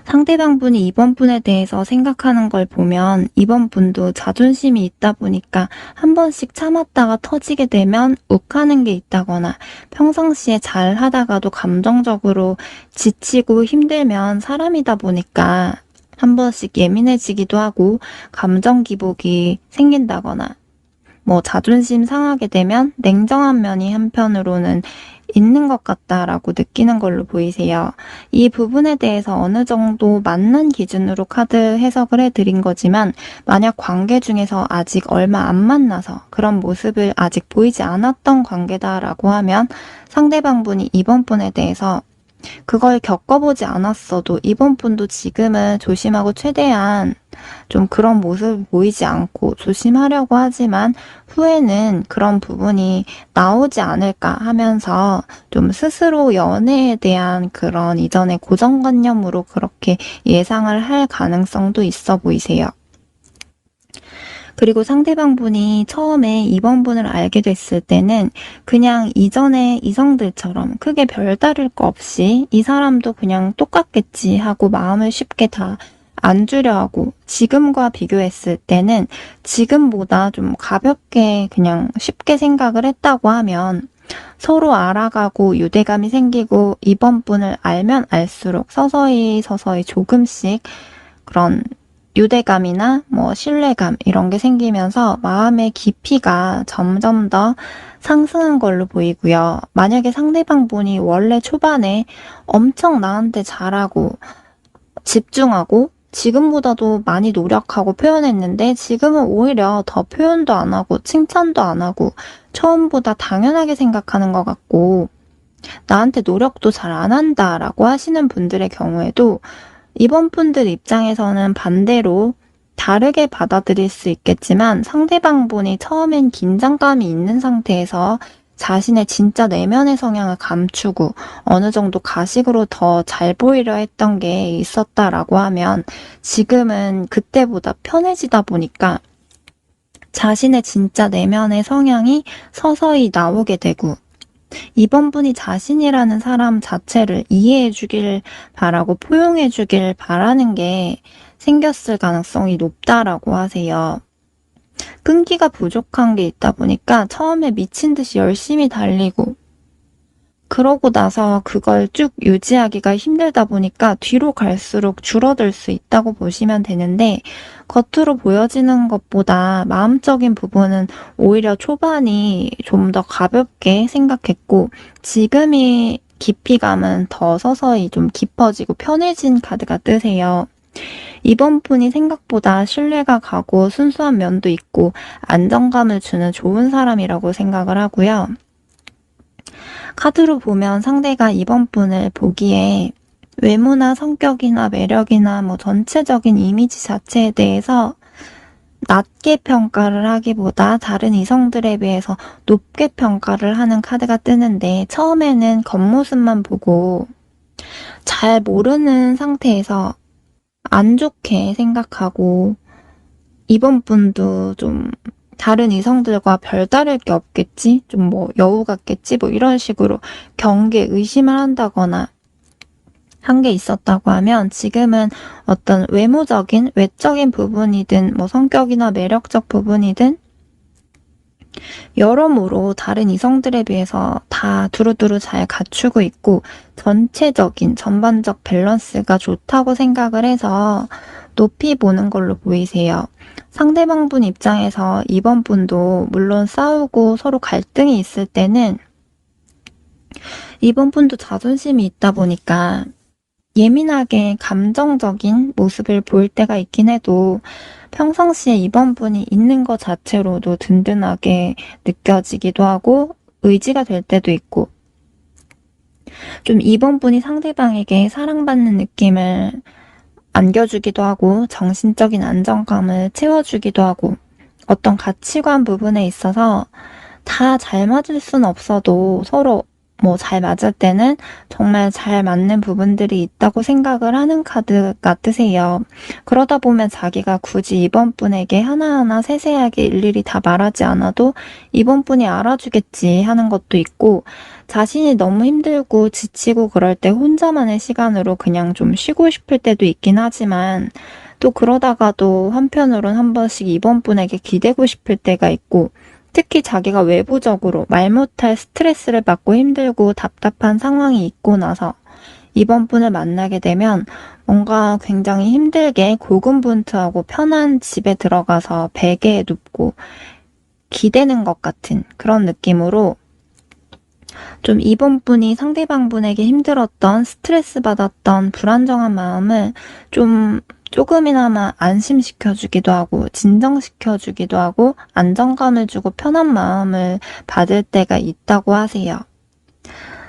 상대방분이 이번 분에 대해서 생각하는 걸 보면 이번 분도 자존심이 있다 보니까 한 번씩 참았다가 터지게 되면 욱하는 게 있다거나, 평상시에 잘 하다가도 감정적으로 지치고 힘들면 사람이다 보니까 한 번씩 예민해지기도 하고 감정 기복이 생긴다거나, 자존심 상하게 되면 냉정한 면이 한편으로는 있는 것 같다라고 느끼는 걸로 보이세요. 이 부분에 대해서 어느 정도 맞는 기준으로 카드 해석을 해드린 거지만, 만약 관계 중에서 아직 얼마 안 만나서 그런 모습을 아직 보이지 않았던 관계다라고 하면, 상대방분이 이번 분에 대해서 그걸 겪어보지 않았어도 이번 분도 지금은 조심하고 최대한 좀 그런 모습을 보이지 않고 조심하려고 하지만, 후에는 그런 부분이 나오지 않을까 하면서 좀 스스로 연애에 대한 그런 이전의 고정관념으로 그렇게 예상을 할 가능성도 있어 보이세요. 그리고 상대방분이 처음에 이번 분을 알게 됐을 때는 그냥 이전의 이성들처럼 크게 별다를 거 없이 이 사람도 그냥 똑같겠지 하고 마음을 쉽게 다 안 주려 하고, 지금과 비교했을 때는 지금보다 좀 가볍게 그냥 쉽게 생각을 했다고 하면, 서로 알아가고 유대감이 생기고 이번 분을 알면 알수록 서서히 조금씩 그런 유대감이나 신뢰감 이런 게 생기면서 마음의 깊이가 점점 더 상승한 걸로 보이고요. 만약에 상대방분이 원래 초반에 엄청 나한테 잘하고 집중하고 지금보다도 많이 노력하고 표현했는데, 지금은 오히려 더 표현도 안 하고 칭찬도 안 하고 처음보다 당연하게 생각하는 것 같고 나한테 노력도 잘 안 한다라고 하시는 분들의 경우에도, 이번 분들 입장에서는 반대로 다르게 받아들일 수 있겠지만, 상대방분이 처음엔 긴장감이 있는 상태에서 자신의 진짜 내면의 성향을 감추고 어느 정도 가식으로 더 잘 보이려 했던 게 있었다라고 하면, 지금은 그때보다 편해지다 보니까 자신의 진짜 내면의 성향이 서서히 나오게 되고, 이번 분이 자신이라는 사람 자체를 이해해 주길 바라고 포용해 주길 바라는 게 생겼을 가능성이 높다라고 하세요. 끈기가 부족한 게 있다 보니까 처음에 미친 듯이 열심히 달리고, 그러고 나서 그걸 쭉 유지하기가 힘들다 보니까 뒤로 갈수록 줄어들 수 있다고 보시면 되는데, 겉으로 보여지는 것보다 마음적인 부분은 오히려 초반이 좀 더 가볍게 생각했고, 지금이 깊이감은 더 서서히 좀 깊어지고 편해진 카드가 뜨세요. 이번 분이 생각보다 신뢰가 가고 순수한 면도 있고 안정감을 주는 좋은 사람이라고 생각을 하고요. 카드로 보면 상대가 이번 분을 보기에 외모나 성격이나 매력이나 전체적인 이미지 자체에 대해서 낮게 평가를 하기보다 다른 이성들에 비해서 높게 평가를 하는 카드가 뜨는데, 처음에는 겉모습만 보고 잘 모르는 상태에서 안 좋게 생각하고, 이번 분도 좀 다른 이성들과 별다를 게 없겠지? 좀 여우 같겠지? 이런 식으로 경계, 의심을 한다거나 한 게 있었다고 하면, 지금은 어떤 외적인 부분이든 성격이나 매력적 부분이든 여러모로 다른 이성들에 비해서 다 두루두루 잘 갖추고 있고 전반적 밸런스가 좋다고 생각을 해서 높이 보는 걸로 보이세요. 상대방분 입장에서 이번 분도 물론 싸우고 서로 갈등이 있을 때는 이번 분도 자존심이 있다 보니까 예민하게 감정적인 모습을 보일 때가 있긴 해도, 평상시에 이번 분이 있는 것 자체로도 든든하게 느껴지기도 하고 의지가 될 때도 있고, 좀 이번 분이 상대방에게 사랑받는 느낌을 안겨주기도 하고 정신적인 안정감을 채워주기도 하고, 어떤 가치관 부분에 있어서 다 잘 맞을 순 없어도 서로 뭐 잘 맞을 때는 정말 잘 맞는 부분들이 있다고 생각을 하는 카드 같으세요. 그러다 보면 자기가 굳이 이번 분에게 하나하나 세세하게 일일이 다 말하지 않아도 이번 분이 알아주겠지 하는 것도 있고, 자신이 너무 힘들고 지치고 그럴 때 혼자만의 시간으로 그냥 좀 쉬고 싶을 때도 있긴 하지만, 또 그러다가도 한편으론 한 번씩 이번 분에게 기대고 싶을 때가 있고, 특히 자기가 외부적으로 말 못할 스트레스를 받고 힘들고 답답한 상황이 있고 나서 이번 분을 만나게 되면 뭔가 굉장히 힘들게 고군분투하고 편한 집에 들어가서 베개에 눕고 기대는 것 같은 그런 느낌으로, 좀 이번 분이 상대방 분에게 힘들었던 스트레스 받았던 불안정한 마음을 좀 조금이나마 안심시켜주기도 하고 진정시켜주기도 하고 안정감을 주고 편한 마음을 받을 때가 있다고 하세요.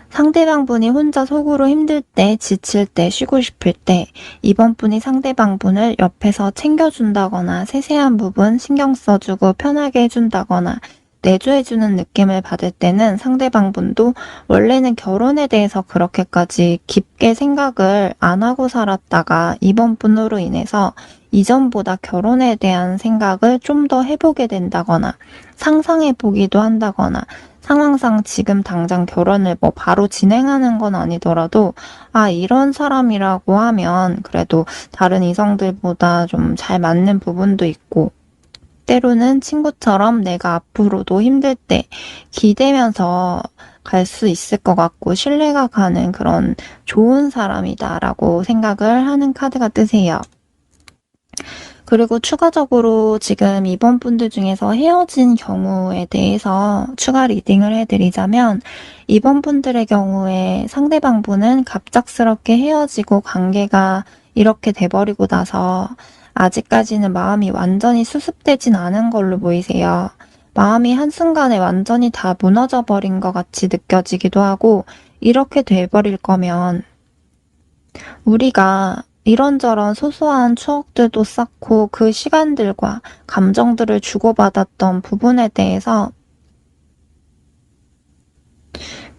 상대방 분이 혼자 속으로 힘들 때, 지칠 때, 쉬고 싶을 때 이번 분이 상대방 분을 옆에서 챙겨준다거나 세세한 부분 신경 써주고 편하게 해준다거나 내조해주는 느낌을 받을 때는 상대방 분도 원래는 결혼에 대해서 그렇게까지 깊게 생각을 안 하고 살았다가 이번 분으로 인해서 이전보다 결혼에 대한 생각을 좀 더 해보게 된다거나 상상해보기도 한다거나, 상황상 지금 당장 결혼을 뭐 바로 진행하는 건 아니더라도 아, 이런 사람이라고 하면 그래도 다른 이성들보다 좀 잘 맞는 부분도 있고, 때로는 친구처럼 내가 앞으로도 힘들 때 기대면서 갈 수 있을 것 같고 신뢰가 가는 그런 좋은 사람이다라고 생각을 하는 카드가 뜨세요. 그리고 추가적으로 지금 이번 분들 중에서 헤어진 경우에 대해서 추가 리딩을 해드리자면, 이번 분들의 경우에 상대방 분은 갑작스럽게 헤어지고 관계가 이렇게 돼버리고 나서 아직까지는 마음이 완전히 수습되진 않은 걸로 보이세요. 마음이 한순간에 완전히 다 무너져 버린 것 같이 느껴지기도 하고, 이렇게 돼버릴 거면 우리가 이런저런 소소한 추억들도 쌓고 그 시간들과 감정들을 주고받았던 부분에 대해서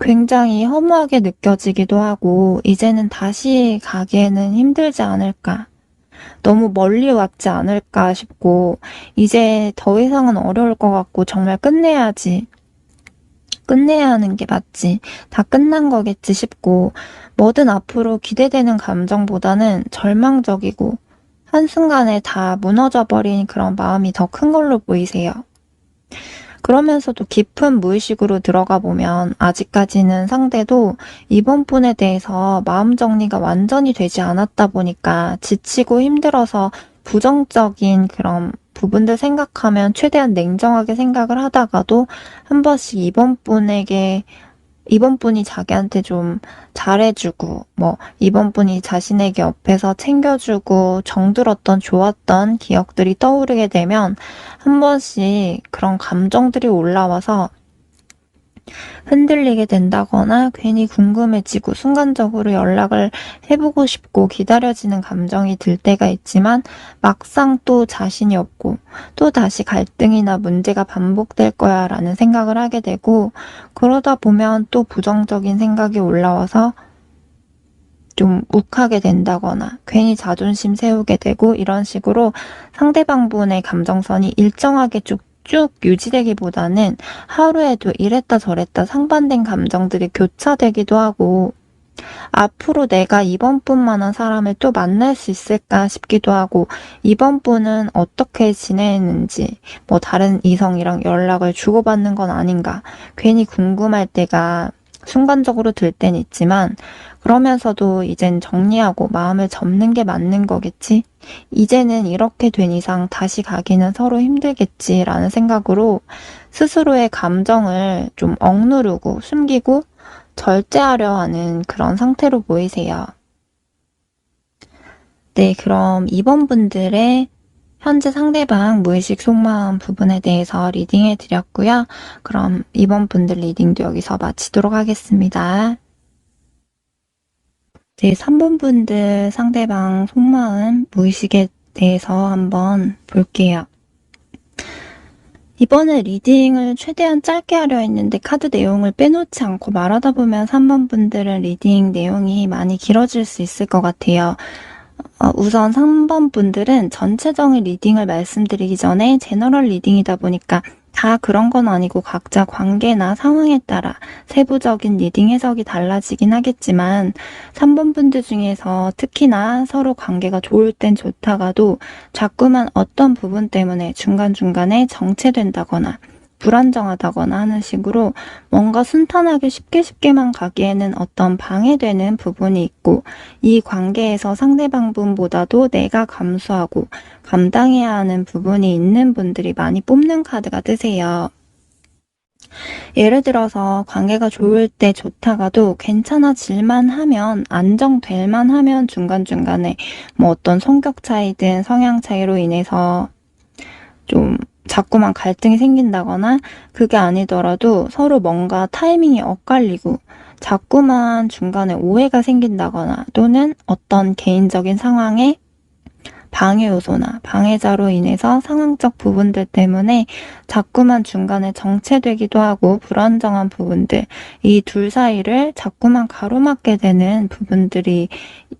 굉장히 허무하게 느껴지기도 하고, 이제는 다시 가기에는 힘들지 않을까, 너무 멀리 왔지 않을까 싶고, 이제 더 이상은 어려울 것 같고 정말 끝내야지, 끝내야 하는 게 맞지, 다 끝난 거겠지 싶고, 뭐든 앞으로 기대되는 감정보다는 절망적이고 한순간에 다 무너져 버린 그런 마음이 더 큰 걸로 보이세요. 그러면서도 깊은 무의식으로 들어가 보면 아직까지는 상대도 이번 분에 대해서 마음 정리가 완전히 되지 않았다 보니까 지치고 힘들어서 부정적인 그런 부분들 생각하면 최대한 냉정하게 생각을 하다가도 한 번씩 이번 분이 자기한테 좀 잘해주고, 뭐, 이번 분이 자신에게 옆에서 챙겨주고, 정들었던 좋았던 기억들이 떠오르게 되면, 한 번씩 그런 감정들이 올라와서 흔들리게 된다거나 괜히 궁금해지고 순간적으로 연락을 해보고 싶고 기다려지는 감정이 들 때가 있지만, 막상 또 자신이 없고 또 다시 갈등이나 문제가 반복될 거야 라는 생각을 하게 되고, 그러다 보면 또 부정적인 생각이 올라와서 좀 욱하게 된다거나 괜히 자존심 세우게 되고, 이런 식으로 상대방 분의 감정선이 일정하게 쭉 유지되기보다는 하루에도 이랬다 저랬다 상반된 감정들이 교차되기도 하고, 앞으로 내가 이번 분만한 사람을 또 만날 수 있을까 싶기도 하고, 이번 분은 어떻게 지내는지, 뭐 다른 이성이랑 연락을 주고받는 건 아닌가 괜히 궁금할 때가 순간적으로 들 땐 있지만, 그러면서도 이젠 정리하고 마음을 접는 게 맞는 거겠지? 이제는 이렇게 된 이상 다시 가기는 서로 힘들겠지라는 생각으로 스스로의 감정을 좀 억누르고 숨기고 절제하려 하는 그런 상태로 보이세요. 네, 그럼 이번 분들의 현재 상대방 무의식 속마음 부분에 대해서 리딩해 드렸고요. 그럼 이번 분들 리딩도 여기서 마치도록 하겠습니다. 네, 3번 분들 상대방 속마음 무의식에 대해서 한번 볼게요. 이번에 리딩을 최대한 짧게 하려 했는데 카드 내용을 빼놓지 않고 말하다 보면 3번 분들은 리딩 내용이 많이 길어질 수 있을 것 같아요. 우선 3번 분들은 전체적인 리딩을 말씀드리기 전에 제너럴 리딩이다 보니까 다 그런 건 아니고 각자 관계나 상황에 따라 세부적인 리딩 해석이 달라지긴 하겠지만 3번 분들 중에서 특히나 서로 관계가 좋을 땐 좋다가도 자꾸만 어떤 부분 때문에 중간중간에 정체된다거나 불안정하다거나 하는 식으로 뭔가 순탄하게 쉽게만 가기에는 어떤 방해되는 부분이 있고 이 관계에서 상대방 분보다도 내가 감수하고 감당해야 하는 부분이 있는 분들이 많이 뽑는 카드가 뜨세요. 예를 들어서 관계가 좋을 때 좋다가도 괜찮아질만 하면 안정될만 하면 중간중간에 뭐 어떤 성격 차이든 성향 차이로 인해서 좀 자꾸만 갈등이 생긴다거나 그게 아니더라도 서로 뭔가 타이밍이 엇갈리고 자꾸만 중간에 오해가 생긴다거나 또는 어떤 개인적인 상황에 방해 요소나 방해자로 인해서 상황적 부분들 때문에 자꾸만 중간에 정체되기도 하고 불안정한 부분들, 이 둘 사이를 자꾸만 가로막게 되는 부분들이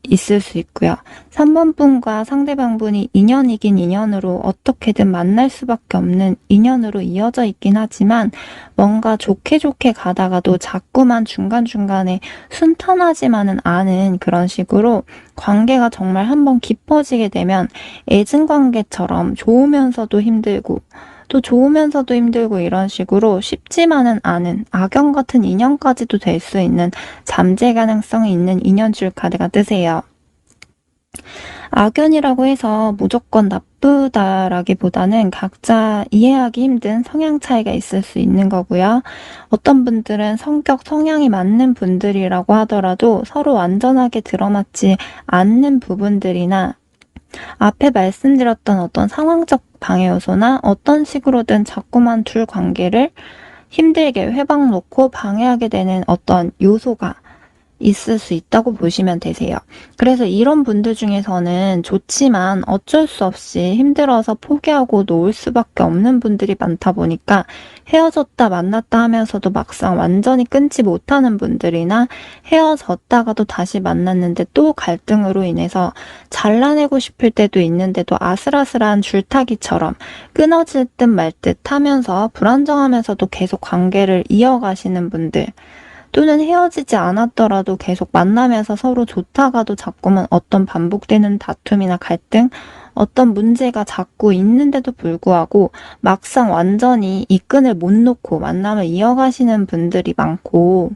있을 수 있고요. 3번 분과 상대방 분이 인연이긴 인연으로 어떻게든 만날 수밖에 없는 인연으로 이어져 있긴 하지만 뭔가 좋게 가다가도 자꾸만 중간중간에 순탄하지만은 않은 그런 식으로 관계가 정말 한번 깊어지게 되면 애증 관계처럼 좋으면서도 힘들고 또 좋으면서도 힘들고 이런 식으로 쉽지만은 않은 악연 같은 인연까지도 될 수 있는 잠재 가능성이 있는 인연줄 카드가 뜨세요. 악연이라고 해서 무조건 나쁘다라기보다는 각자 이해하기 힘든 성향 차이가 있을 수 있는 거고요. 어떤 분들은 성격, 성향이 맞는 분들이라고 하더라도 서로 완전하게 들어맞지 않는 부분들이나 앞에 말씀드렸던 어떤 상황적 방해 요소나 어떤 식으로든 자꾸만 둘 관계를 힘들게 회방 놓고 방해하게 되는 어떤 요소가 있을 수 있다고 보시면 되세요. 그래서 이런 분들 중에서는 좋지만 어쩔 수 없이 힘들어서 포기하고 놓을 수밖에 없는 분들이 많다 보니까 헤어졌다 만났다 하면서도 막상 완전히 끊지 못하는 분들이나 헤어졌다가도 다시 만났는데 또 갈등으로 인해서 잘라내고 싶을 때도 있는데도 아슬아슬한 줄타기처럼 끊어질 듯 말 듯 하면서 불안정하면서도 계속 관계를 이어가시는 분들, 또는 헤어지지 않았더라도 계속 만나면서 서로 좋다가도 자꾸만 어떤 반복되는 다툼이나 갈등, 어떤 문제가 자꾸 있는데도 불구하고 막상 완전히 이 끈을 못 놓고 만남을 이어가시는 분들이 많고,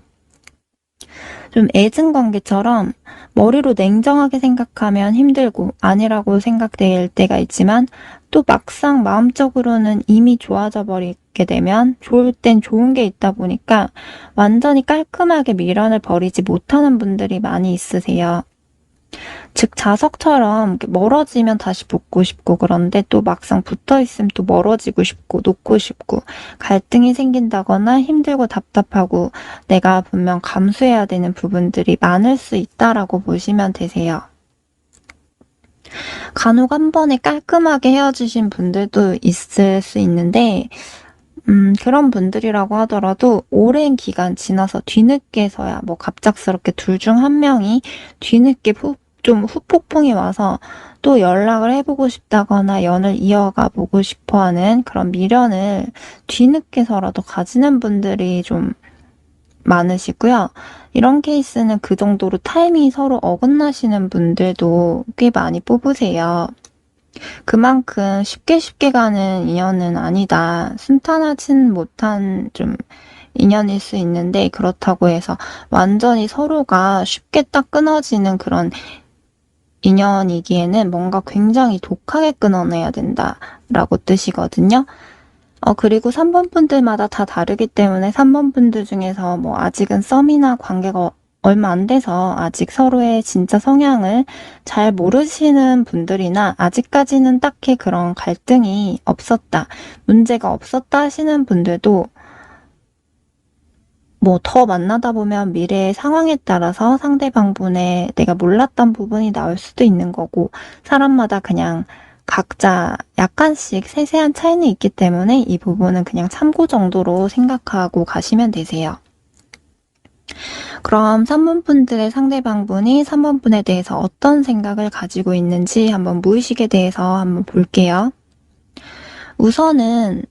좀 애증 관계처럼 머리로 냉정하게 생각하면 힘들고 아니라고 생각될 때가 있지만 또 막상 마음적으로는 이미 좋아져 버리게 되면 좋을 땐 좋은 게 있다 보니까 완전히 깔끔하게 미련을 버리지 못하는 분들이 많이 있으세요. 즉 자석처럼 이렇게 멀어지면 다시 붙고 싶고 그런데 또 막상 붙어있으면 또 멀어지고 싶고 놓고 싶고 갈등이 생긴다거나 힘들고 답답하고 내가 분명 감수해야 되는 부분들이 많을 수 있다라고 보시면 되세요. 간혹 한 번에 깔끔하게 헤어지신 분들도 있을 수 있는데 그런 분들이라고 하더라도 오랜 기간 지나서 뒤늦게서야 뭐 갑작스럽게 둘 중 한 명이 뒤늦게 좀 후폭풍이 와서 또 연락을 해보고 싶다거나 연을 이어가 보고 싶어하는 그런 미련을 뒤늦게서라도 가지는 분들이 좀 많으시고요. 이런 케이스는 그 정도로 타이밍이 서로 어긋나시는 분들도 꽤 많이 뽑으세요. 그만큼 쉽게 가는 인연은 아니다. 순탄하진 못한 좀 인연일 수 있는데 그렇다고 해서 완전히 서로가 쉽게 딱 끊어지는 그런 인연이기에는 뭔가 굉장히 독하게 끊어내야 된다라고 뜻이거든요. 그리고 3번 분들마다 다 다르기 때문에 3번 분들 중에서 뭐 아직은 썸이나 관계가 얼마 안 돼서 아직 서로의 진짜 성향을 잘 모르시는 분들이나 아직까지는 딱히 그런 갈등이 없었다, 문제가 없었다 하시는 분들도 뭐 더 만나다 보면 미래의 상황에 따라서 상대방 분의 내가 몰랐던 부분이 나올 수도 있는 거고 사람마다 그냥 각자 약간씩 세세한 차이는 있기 때문에 이 부분은 그냥 참고 정도로 생각하고 가시면 되세요. 그럼 3번 분들의 상대방분이 3번 분에 대해서 어떤 생각을 가지고 있는지 한번 무의식에 대해서 한번 볼게요. 우선은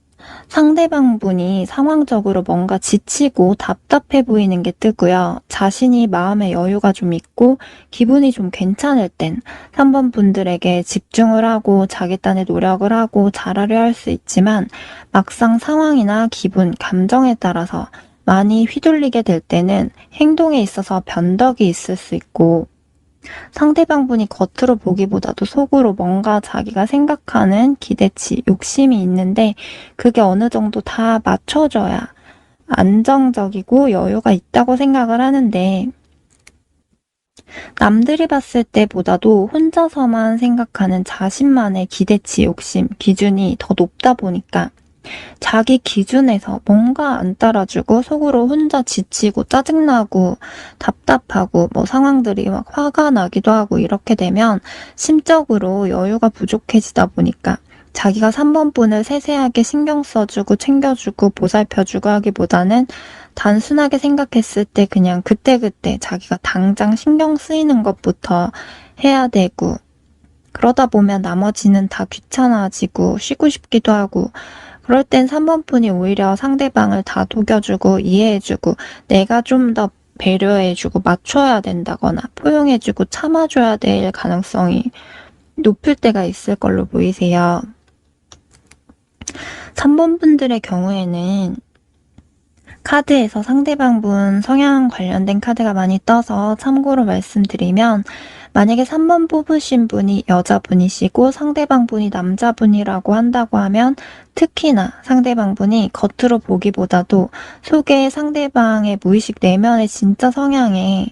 상대방분이 상황적으로 뭔가 지치고 답답해 보이는 게 뜨고요. 자신이 마음의 여유가 좀 있고 기분이 좀 괜찮을 땐 3번 분들에게 집중을 하고 자기 딴에 노력을 하고 잘하려 할 수 있지만 막상 상황이나 기분, 감정에 따라서 많이 휘둘리게 될 때는 행동에 있어서 변덕이 있을 수 있고 상대방분이 겉으로 보기보다도 속으로 뭔가 자기가 생각하는 기대치, 욕심이 있는데 그게 어느 정도 다 맞춰져야 안정적이고 여유가 있다고 생각을 하는데 남들이 봤을 때보다도 혼자서만 생각하는 자신만의 기대치, 욕심, 기준이 더 높다 보니까 자기 기준에서 뭔가 안 따라주고 속으로 혼자 지치고 짜증나고 답답하고 뭐 상황들이 막 화가 나기도 하고 이렇게 되면 심적으로 여유가 부족해지다 보니까 자기가 3번 분을 세세하게 신경 써주고 챙겨주고 보살펴주고 하기보다는 단순하게 생각했을 때 그냥 그때그때 자기가 당장 신경 쓰이는 것부터 해야 되고 그러다 보면 나머지는 다 귀찮아지고 쉬고 싶기도 하고 그럴 땐 3번 분이 오히려 상대방을 다독여주고 이해해주고 내가 좀 더 배려해주고 맞춰야 된다거나 포용해주고 참아줘야 될 가능성이 높을 때가 있을 걸로 보이세요. 3번 분들의 경우에는 카드에서 상대방분 성향 관련된 카드가 많이 떠서 참고로 말씀드리면 만약에 3번 뽑으신 분이 여자분이시고 상대방분이 남자분이라고 한다고 하면 특히나 상대방분이 겉으로 보기보다도 속에 상대방의 무의식 내면의 진짜 성향에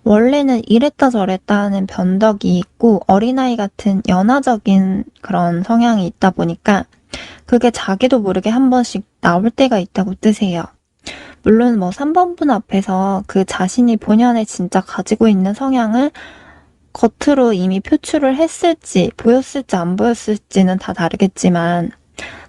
원래는 이랬다 저랬다 하는 변덕이 있고 어린아이 같은 연화적인 그런 성향이 있다 보니까 그게 자기도 모르게 한 번씩 나올 때가 있다고 뜨세요. 물론 뭐 3번 분 앞에서 그 자신이 본연에 진짜 가지고 있는 성향을 겉으로 이미 표출을 했을지 보였을지 안 보였을지는 다 다르겠지만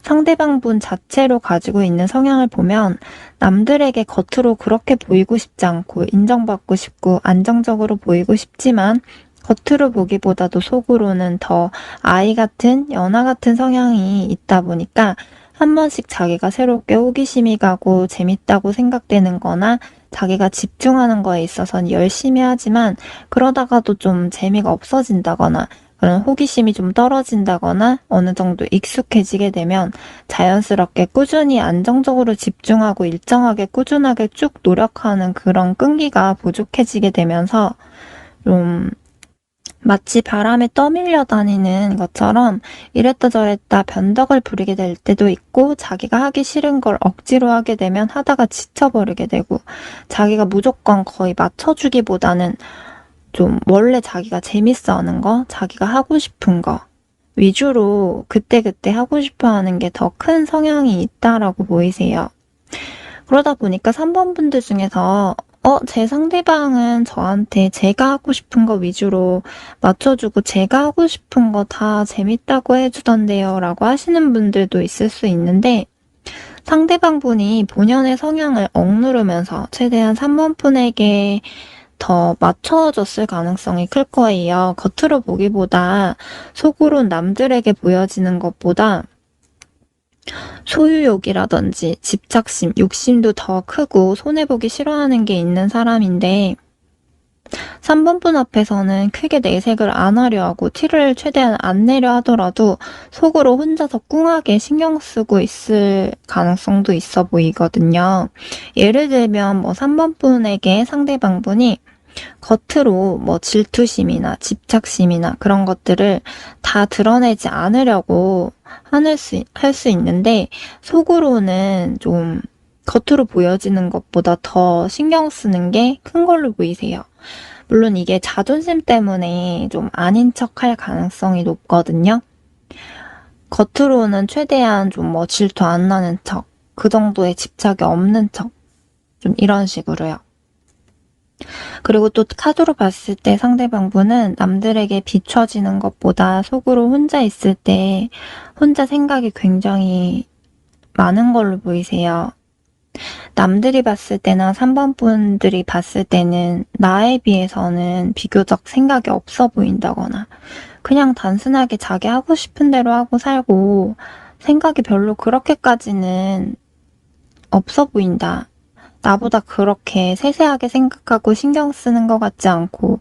상대방 분 자체로 가지고 있는 성향을 보면 남들에게 겉으로 그렇게 보이고 싶지 않고 인정받고 싶고 안정적으로 보이고 싶지만 겉으로 보기보다도 속으로는 더 아이 같은 연하 같은 성향이 있다 보니까 한 번씩 자기가 새롭게 호기심이 가고 재밌다고 생각되는 거나 자기가 집중하는 거에 있어서는 열심히 하지만 그러다가도 좀 재미가 없어진다거나 그런 호기심이 좀 떨어진다거나 어느 정도 익숙해지게 되면 자연스럽게 꾸준히 안정적으로 집중하고 일정하게 꾸준하게 쭉 노력하는 그런 끈기가 부족해지게 되면서 좀 마치 바람에 떠밀려 다니는 것처럼 이랬다 저랬다 변덕을 부리게 될 때도 있고 자기가 하기 싫은 걸 억지로 하게 되면 하다가 지쳐버리게 되고 자기가 무조건 거의 맞춰주기보다는 좀 원래 자기가 재밌어 하는 거, 자기가 하고 싶은 거 위주로 그때그때 하고 싶어 하는 게 더 큰 성향이 있다라고 보이세요. 그러다 보니까 3번 분들 중에서 제 상대방은 저한테 제가 하고 싶은 거 위주로 맞춰주고 제가 하고 싶은 거 다 재밌다고 해주던데요 라고 하시는 분들도 있을 수 있는데 상대방 분이 본연의 성향을 억누르면서 최대한 3번 분에게 더 맞춰줬을 가능성이 클 거예요. 겉으로 보기보다 속으론 남들에게 보여지는 것보다 소유욕이라든지 집착심, 욕심도 더 크고 손해보기 싫어하는 게 있는 사람인데 3번 분 앞에서는 크게 내색을 안 하려 하고 티를 최대한 안 내려 하더라도 속으로 혼자서 꿍하게 신경 쓰고 있을 가능성도 있어 보이거든요. 예를 들면 뭐 3번 분에게 상대방 분이 겉으로 뭐 질투심이나 집착심이나 그런 것들을 다 드러내지 않으려고 할 수 있는데 속으로는 좀 겉으로 보여지는 것보다 더 신경 쓰는 게 큰 걸로 보이세요. 물론 이게 자존심 때문에 좀 아닌 척 할 가능성이 높거든요. 겉으로는 최대한 좀 뭐 질투 안 나는 척, 그 정도의 집착이 없는 척, 좀 이런 식으로요. 그리고 또 카드로 봤을 때 상대방 분은 남들에게 비춰지는 것보다 속으로 혼자 있을 때 혼자 생각이 굉장히 많은 걸로 보이세요. 남들이 봤을 때나 3번 분들이 봤을 때는 나에 비해서는 비교적 생각이 없어 보인다거나 그냥 단순하게 자기 하고 싶은 대로 하고 살고 생각이 별로 그렇게까지는 없어 보인다. 나보다 그렇게 세세하게 생각하고 신경 쓰는 것 같지 않고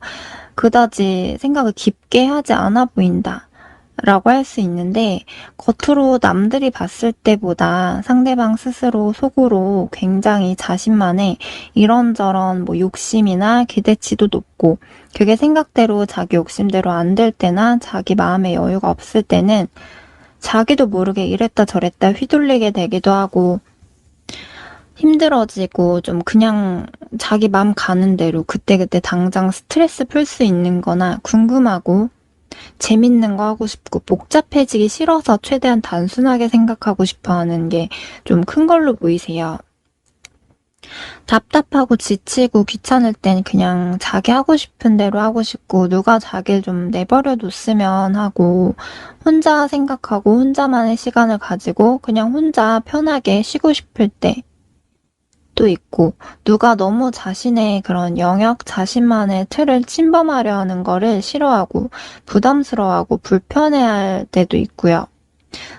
그다지 생각을 깊게 하지 않아 보인다. 라고 할 수 있는데, 겉으로 남들이 봤을 때보다 상대방 스스로 속으로 굉장히 자신만의 이런저런 뭐 욕심이나 기대치도 높고, 그게 생각대로 자기 욕심대로 안 될 때나 자기 마음의 여유가 없을 때는 자기도 모르게 이랬다 저랬다 휘둘리게 되기도 하고, 힘들어지고 좀 그냥 자기 맘 가는 대로 그때그때 당장 스트레스 풀 수 있는 거나 궁금하고 재밌는 거 하고 싶고 복잡해지기 싫어서 최대한 단순하게 생각하고 싶어 하는 게 좀 큰 걸로 보이세요. 답답하고 지치고 귀찮을 땐 그냥 자기 하고 싶은 대로 하고 싶고 누가 자기를 좀 내버려 뒀으면 하고 혼자 생각하고 혼자만의 시간을 가지고 그냥 혼자 편하게 쉬고 싶을 때 또 있고 누가 너무 자신의 그런 영역, 자신만의 틀을 침범하려 하는 거를 싫어하고 부담스러워하고 불편해할 때도 있고요.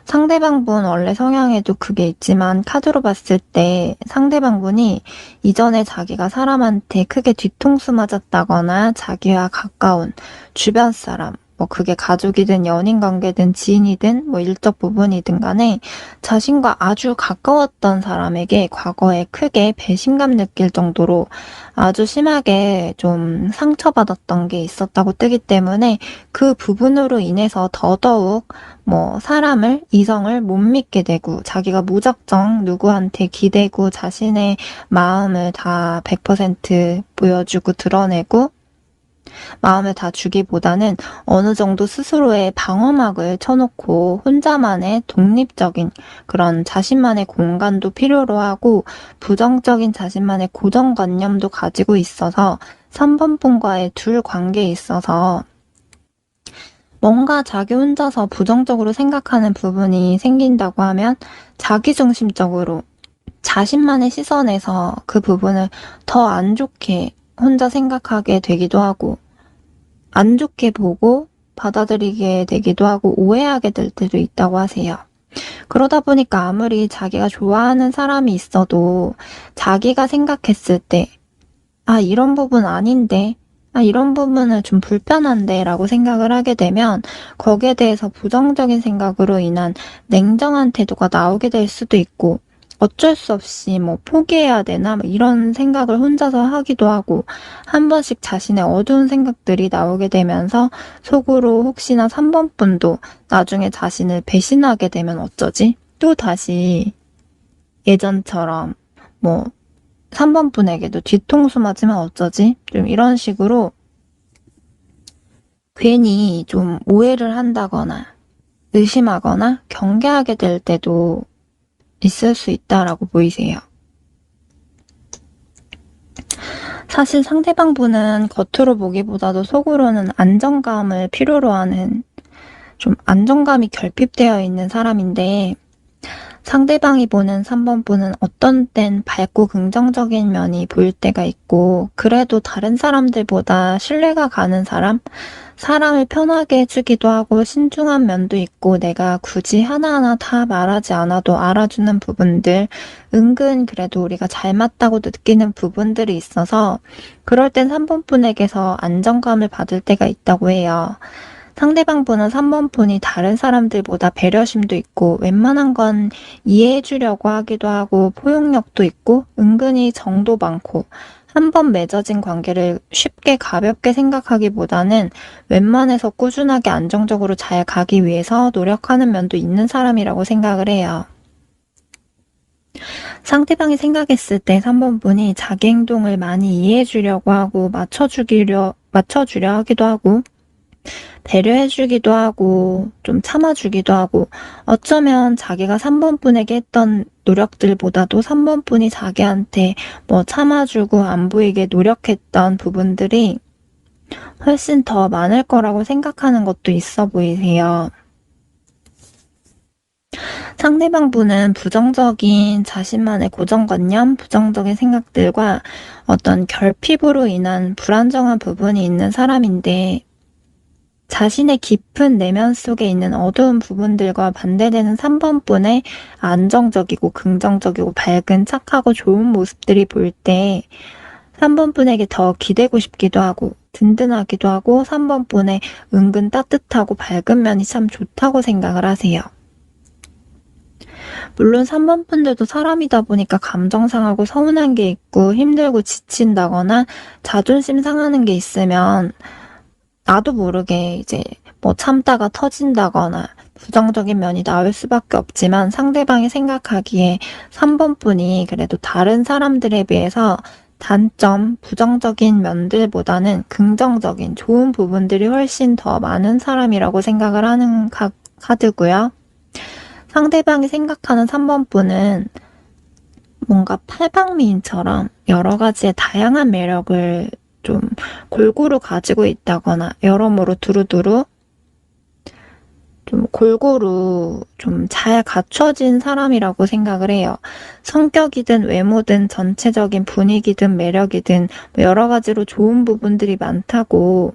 상대방 분 원래 성향에도 그게 있지만 카드로 봤을 때 상대방 분이 이전에 자기가 사람한테 크게 뒤통수 맞았다거나 자기와 가까운 주변 사람 뭐 그게 가족이든 연인 관계든 지인이든 뭐 일적 부분이든 간에 자신과 아주 가까웠던 사람에게 과거에 크게 배신감 느낄 정도로 아주 심하게 좀 상처받았던 게 있었다고 뜨기 때문에 그 부분으로 인해서 더더욱 뭐 사람을, 이성을 못 믿게 되고 자기가 무작정 누구한테 기대고 자신의 마음을 다 100% 보여주고 드러내고 마음을 다 주기보다는 어느 정도 스스로의 방어막을 쳐놓고 혼자만의 독립적인 그런 자신만의 공간도 필요로 하고 부정적인 자신만의 고정관념도 가지고 있어서 3번 분과의 둘 관계에 있어서 뭔가 자기 혼자서 부정적으로 생각하는 부분이 생긴다고 하면 자기중심적으로 자신만의 시선에서 그 부분을 더 안 좋게 혼자 생각하게 되기도 하고 안 좋게 보고 받아들이게 되기도 하고 오해하게 될 때도 있다고 하세요. 그러다 보니까 아무리 자기가 좋아하는 사람이 있어도 자기가 생각했을 때 아, 이런 부분 아닌데 아, 이런 부분은 좀 불편한데 라고 생각을 하게 되면 거기에 대해서 부정적인 생각으로 인한 냉정한 태도가 나오게 될 수도 있고 어쩔 수 없이 뭐 포기해야 되나 뭐 이런 생각을 혼자서 하기도 하고 한 번씩 자신의 어두운 생각들이 나오게 되면서 속으로 혹시나 3번 분도 나중에 자신을 배신하게 되면 어쩌지? 또 다시 예전처럼 뭐 3번 분에게도 뒤통수 맞으면 어쩌지? 좀 이런 식으로 괜히 좀 오해를 한다거나 의심하거나 경계하게 될 때도 있을 수 있다라고 보이세요. 사실 상대방 분은 겉으로 보기보다도 속으로는 안정감을 필요로 하는 좀 안정감이 결핍되어 있는 사람인데 상대방이 보는 3번 분은 어떤 땐 밝고 긍정적인 면이 보일 때가 있고 그래도 다른 사람들보다 신뢰가 가는 사람? 사람을 편하게 해주기도 하고 신중한 면도 있고 내가 굳이 하나하나 다 말하지 않아도 알아주는 부분들 은근 그래도 우리가 잘 맞다고 느끼는 부분들이 있어서 그럴 땐 3번 분에게서 안정감을 받을 때가 있다고 해요. 상대방 분은 3번 분이 다른 사람들보다 배려심도 있고 웬만한 건 이해해 주려고 하기도 하고 포용력도 있고 은근히 정도 많고 한 번 맺어진 관계를 쉽게 가볍게 생각하기보다는 웬만해서 꾸준하게 안정적으로 잘 가기 위해서 노력하는 면도 있는 사람이라고 생각을 해요. 상대방이 생각했을 때 3번 분이 자기 행동을 많이 이해해 주려고 하고 맞춰주려 하기도 하고 배려해주기도 하고 좀 참아주기도 하고 어쩌면 자기가 3번 분에게 했던 노력들보다도 3번 분이 자기한테 뭐 참아주고 안 보이게 노력했던 부분들이 훨씬 더 많을 거라고 생각하는 것도 있어 보이세요. 상대방 분은 부정적인 자신만의 고정관념, 부정적인 생각들과 어떤 결핍으로 인한 불안정한 부분이 있는 사람인데 자신의 깊은 내면 속에 있는 어두운 부분들과 반대되는 3번 분의 안정적이고 긍정적이고 밝은 착하고 좋은 모습들이 보일 때 3번 분에게 더 기대고 싶기도 하고 든든하기도 하고 3번 분의 은근 따뜻하고 밝은 면이 참 좋다고 생각을 하세요. 물론 3번 분들도 사람이다 보니까 감정 상하고 서운한 게 있고 힘들고 지친다거나 자존심 상하는 게 있으면 나도 모르게 이제 뭐 참다가 터진다거나 부정적인 면이 나올 수밖에 없지만 상대방이 생각하기에 3번 분이 그래도 다른 사람들에 비해서 단점, 부정적인 면들보다는 긍정적인 좋은 부분들이 훨씬 더 많은 사람이라고 생각을 하는 카드고요. 상대방이 생각하는 3번 분은 뭔가 팔방미인처럼 여러 가지의 다양한 매력을 좀 골고루 가지고 있다거나 여러모로 두루두루 좀 골고루 좀 잘 갖춰진 사람이라고 생각을 해요. 성격이든 외모든 전체적인 분위기든 매력이든 여러 가지로 좋은 부분들이 많다고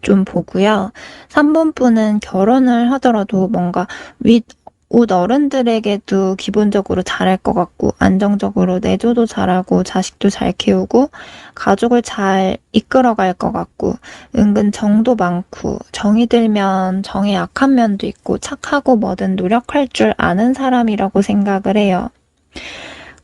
좀 보고요. 3번 분은 결혼을 하더라도 뭔가 윗 어른들에게도 기본적으로 잘할 것 같고 안정적으로 내조도 잘하고 자식도 잘 키우고 가족을 잘 이끌어갈 것 같고 은근 정도 많고 정이 들면 정에 약한 면도 있고 착하고 뭐든 노력할 줄 아는 사람이라고 생각을 해요.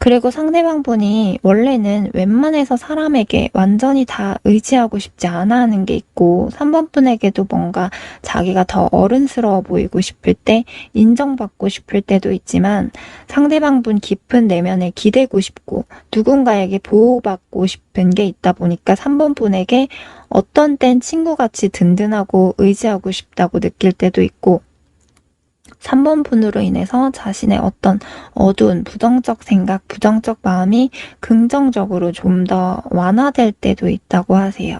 그리고 상대방 분이 원래는 웬만해서 사람에게 완전히 다 의지하고 싶지 않아 하는 게 있고 3번 분에게도 뭔가 자기가 더 어른스러워 보이고 싶을 때 인정받고 싶을 때도 있지만 상대방 분 깊은 내면에 기대고 싶고 누군가에게 보호받고 싶은 게 있다 보니까 3번 분에게 어떤 땐 친구같이 든든하고 의지하고 싶다고 느낄 때도 있고 3번 분으로 인해서 자신의 어떤 어두운 부정적 생각, 부정적 마음이 긍정적으로 좀 더 완화될 때도 있다고 하세요.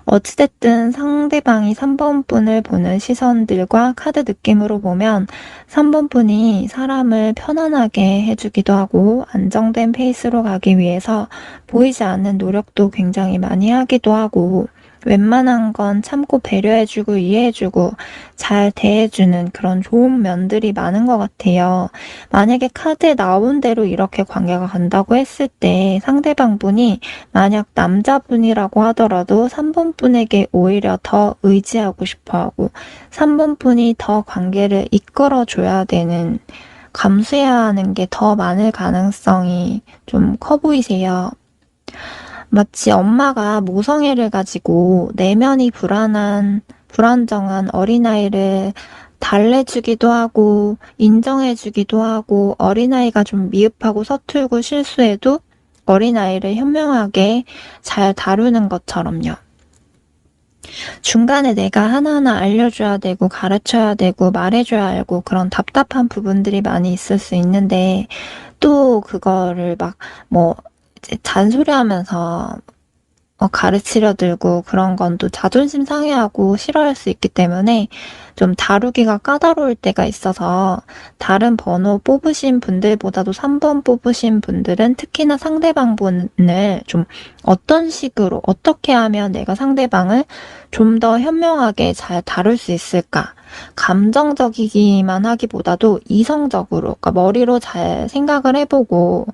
어찌됐든 상대방이 3번 분을 보는 시선들과 카드 느낌으로 보면 3번 분이 사람을 편안하게 해주기도 하고 안정된 페이스로 가기 위해서 보이지 않는 노력도 굉장히 많이 하기도 하고 웬만한 건 참고 배려해주고 이해해주고 잘 대해주는 그런 좋은 면들이 많은 것 같아요. 만약에 카드에 나온 대로 이렇게 관계가 간다고 했을 때 상대방 분이 만약 남자분이라고 하더라도 3번 분에게 오히려 더 의지하고 싶어하고 3번 분이 더 관계를 이끌어줘야 되는 감수해야 하는 게 더 많을 가능성이 좀 커 보이세요. 마치 엄마가 모성애를 가지고 내면이 불안정한 어린아이를 달래주기도 하고 인정해주기도 하고 어린아이가 좀 미흡하고 서툴고 실수해도 어린아이를 현명하게 잘 다루는 것처럼요. 중간에 내가 하나하나 알려줘야 되고 가르쳐야 되고 말해줘야 알고 그런 답답한 부분들이 많이 있을 수 있는데 또 그거를 막 뭐 이제 잔소리하면서 가르치려 들고 그런 건 또 자존심 상해하고 싫어할 수 있기 때문에 좀 다루기가 까다로울 때가 있어서 다른 번호 뽑으신 분들보다도 3번 뽑으신 분들은 특히나 상대방 분을 좀 어떤 식으로 어떻게 하면 내가 상대방을 좀 더 현명하게 잘 다룰 수 있을까? 감정적이기만 하기보다도 이성적으로, 그러니까 머리로 잘 생각을 해보고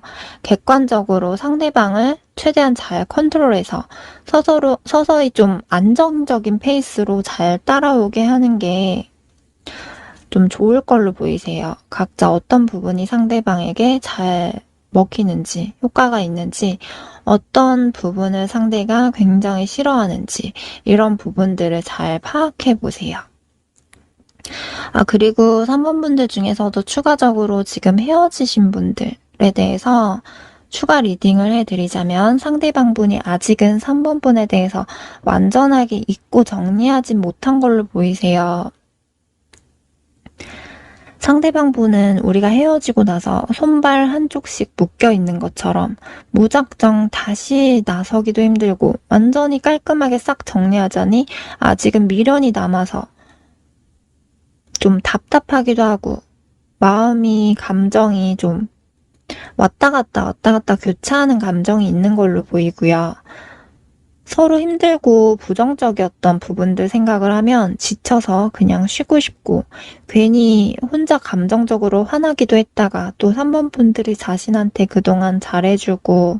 객관적으로 상대방을 최대한 잘 컨트롤해서 서서히 좀 안정적인 페이스로 잘 따라오게 하는 게 좀 좋을 걸로 보이세요. 각자 어떤 부분이 상대방에게 잘 먹히는지, 효과가 있는지, 어떤 부분을 상대가 굉장히 싫어하는지, 이런 부분들을 잘 파악해 보세요. 그리고 3번 분들 중에서도 추가적으로 지금 헤어지신 분들에 대해서 추가 리딩을 해드리자면 상대방분이 아직은 3번 분에 대해서 완전하게 잊고 정리하진 못한 걸로 보이세요. 상대방분은 우리가 헤어지고 나서 손발 한쪽씩 묶여 있는 것처럼 무작정 다시 나서기도 힘들고 완전히 깔끔하게 싹 정리하자니 아직은 미련이 남아서 좀 답답하기도 하고 마음이 감정이 좀 왔다 갔다 교차하는 감정이 있는 걸로 보이고요. 서로 힘들고 부정적이었던 부분들 생각을 하면 지쳐서 그냥 쉬고 싶고 괜히 혼자 감정적으로 화나기도 했다가 또 3번 분들이 자신한테 그동안 잘해주고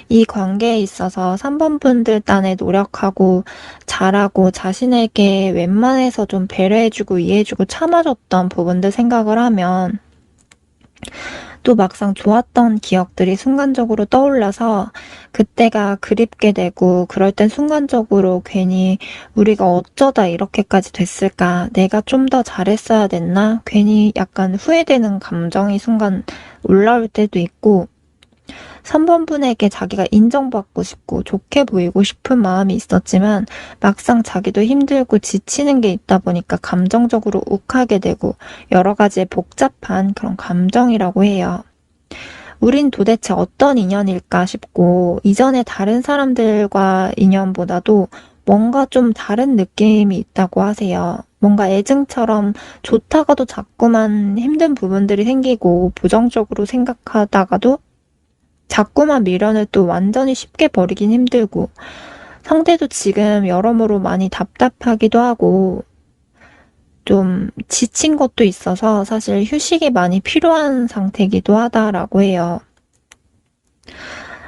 이 관계에 있어서 3번 분들 딴에 노력하고 잘하고 자신에게 웬만해서 좀 배려해주고 이해해주고 참아줬던 부분들 생각을 하면 또 막상 좋았던 기억들이 순간적으로 떠올라서 그때가 그립게 되고 그럴 땐 순간적으로 괜히 우리가 어쩌다 이렇게까지 됐을까? 내가 좀 더 잘했어야 됐나? 괜히 약간 후회되는 감정이 순간 올라올 때도 있고 3번 분에게 자기가 인정받고 싶고 좋게 보이고 싶은 마음이 있었지만 막상 자기도 힘들고 지치는 게 있다 보니까 감정적으로 욱하게 되고 여러 가지의 복잡한 그런 감정이라고 해요. 우린 도대체 어떤 인연일까 싶고 이전에 다른 사람들과 인연보다도 뭔가 좀 다른 느낌이 있다고 하세요. 뭔가 애증처럼 좋다가도 자꾸만 힘든 부분들이 생기고 부정적으로 생각하다가도 자꾸만 미련을 또 완전히 쉽게 버리긴 힘들고 상대도 지금 여러모로 많이 답답하기도 하고 좀 지친 것도 있어서 사실 휴식이 많이 필요한 상태이기도 하다라고 해요.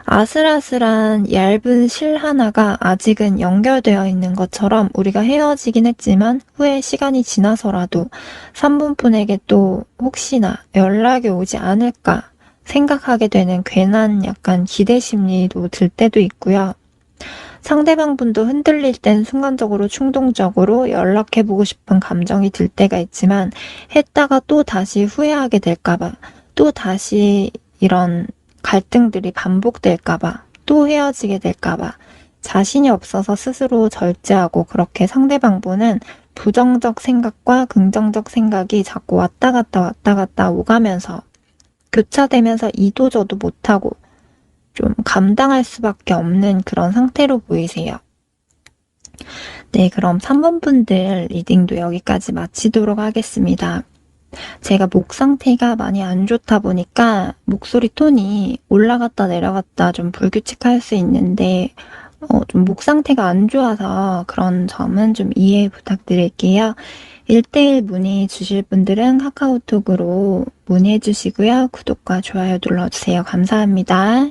아슬아슬한 얇은 실 하나가 아직은 연결되어 있는 것처럼 우리가 헤어지긴 했지만 후에 시간이 지나서라도 3분분에게 또 혹시나 연락이 오지 않을까 생각하게 되는 괜한 약간 기대 심리도 들 때도 있고요. 상대방 분도 흔들릴 땐 순간적으로 충동적으로 연락해보고 싶은 감정이 들 때가 있지만 했다가 또 다시 후회하게 될까봐 또 다시 이런 갈등들이 반복될까봐 또 헤어지게 될까봐 자신이 없어서 스스로 절제하고 그렇게 상대방 분은 부정적 생각과 긍정적 생각이 자꾸 왔다 갔다 오가면서 교차되면서 이도저도 못하고 좀 감당할 수밖에 없는 그런 상태로 보이세요. 네, 그럼 3번 분들 리딩도 여기까지 마치도록 하겠습니다. 제가 목 상태가 많이 안 좋다 보니까 목소리 톤이 올라갔다 내려갔다 좀 불규칙할 수 있는데 좀 목 상태가 안 좋아서 그런 점은 좀 이해 부탁드릴게요. 1대1 문의 주실 분들은 카카오톡으로 문의해 주시고요. 구독과 좋아요 눌러주세요. 감사합니다.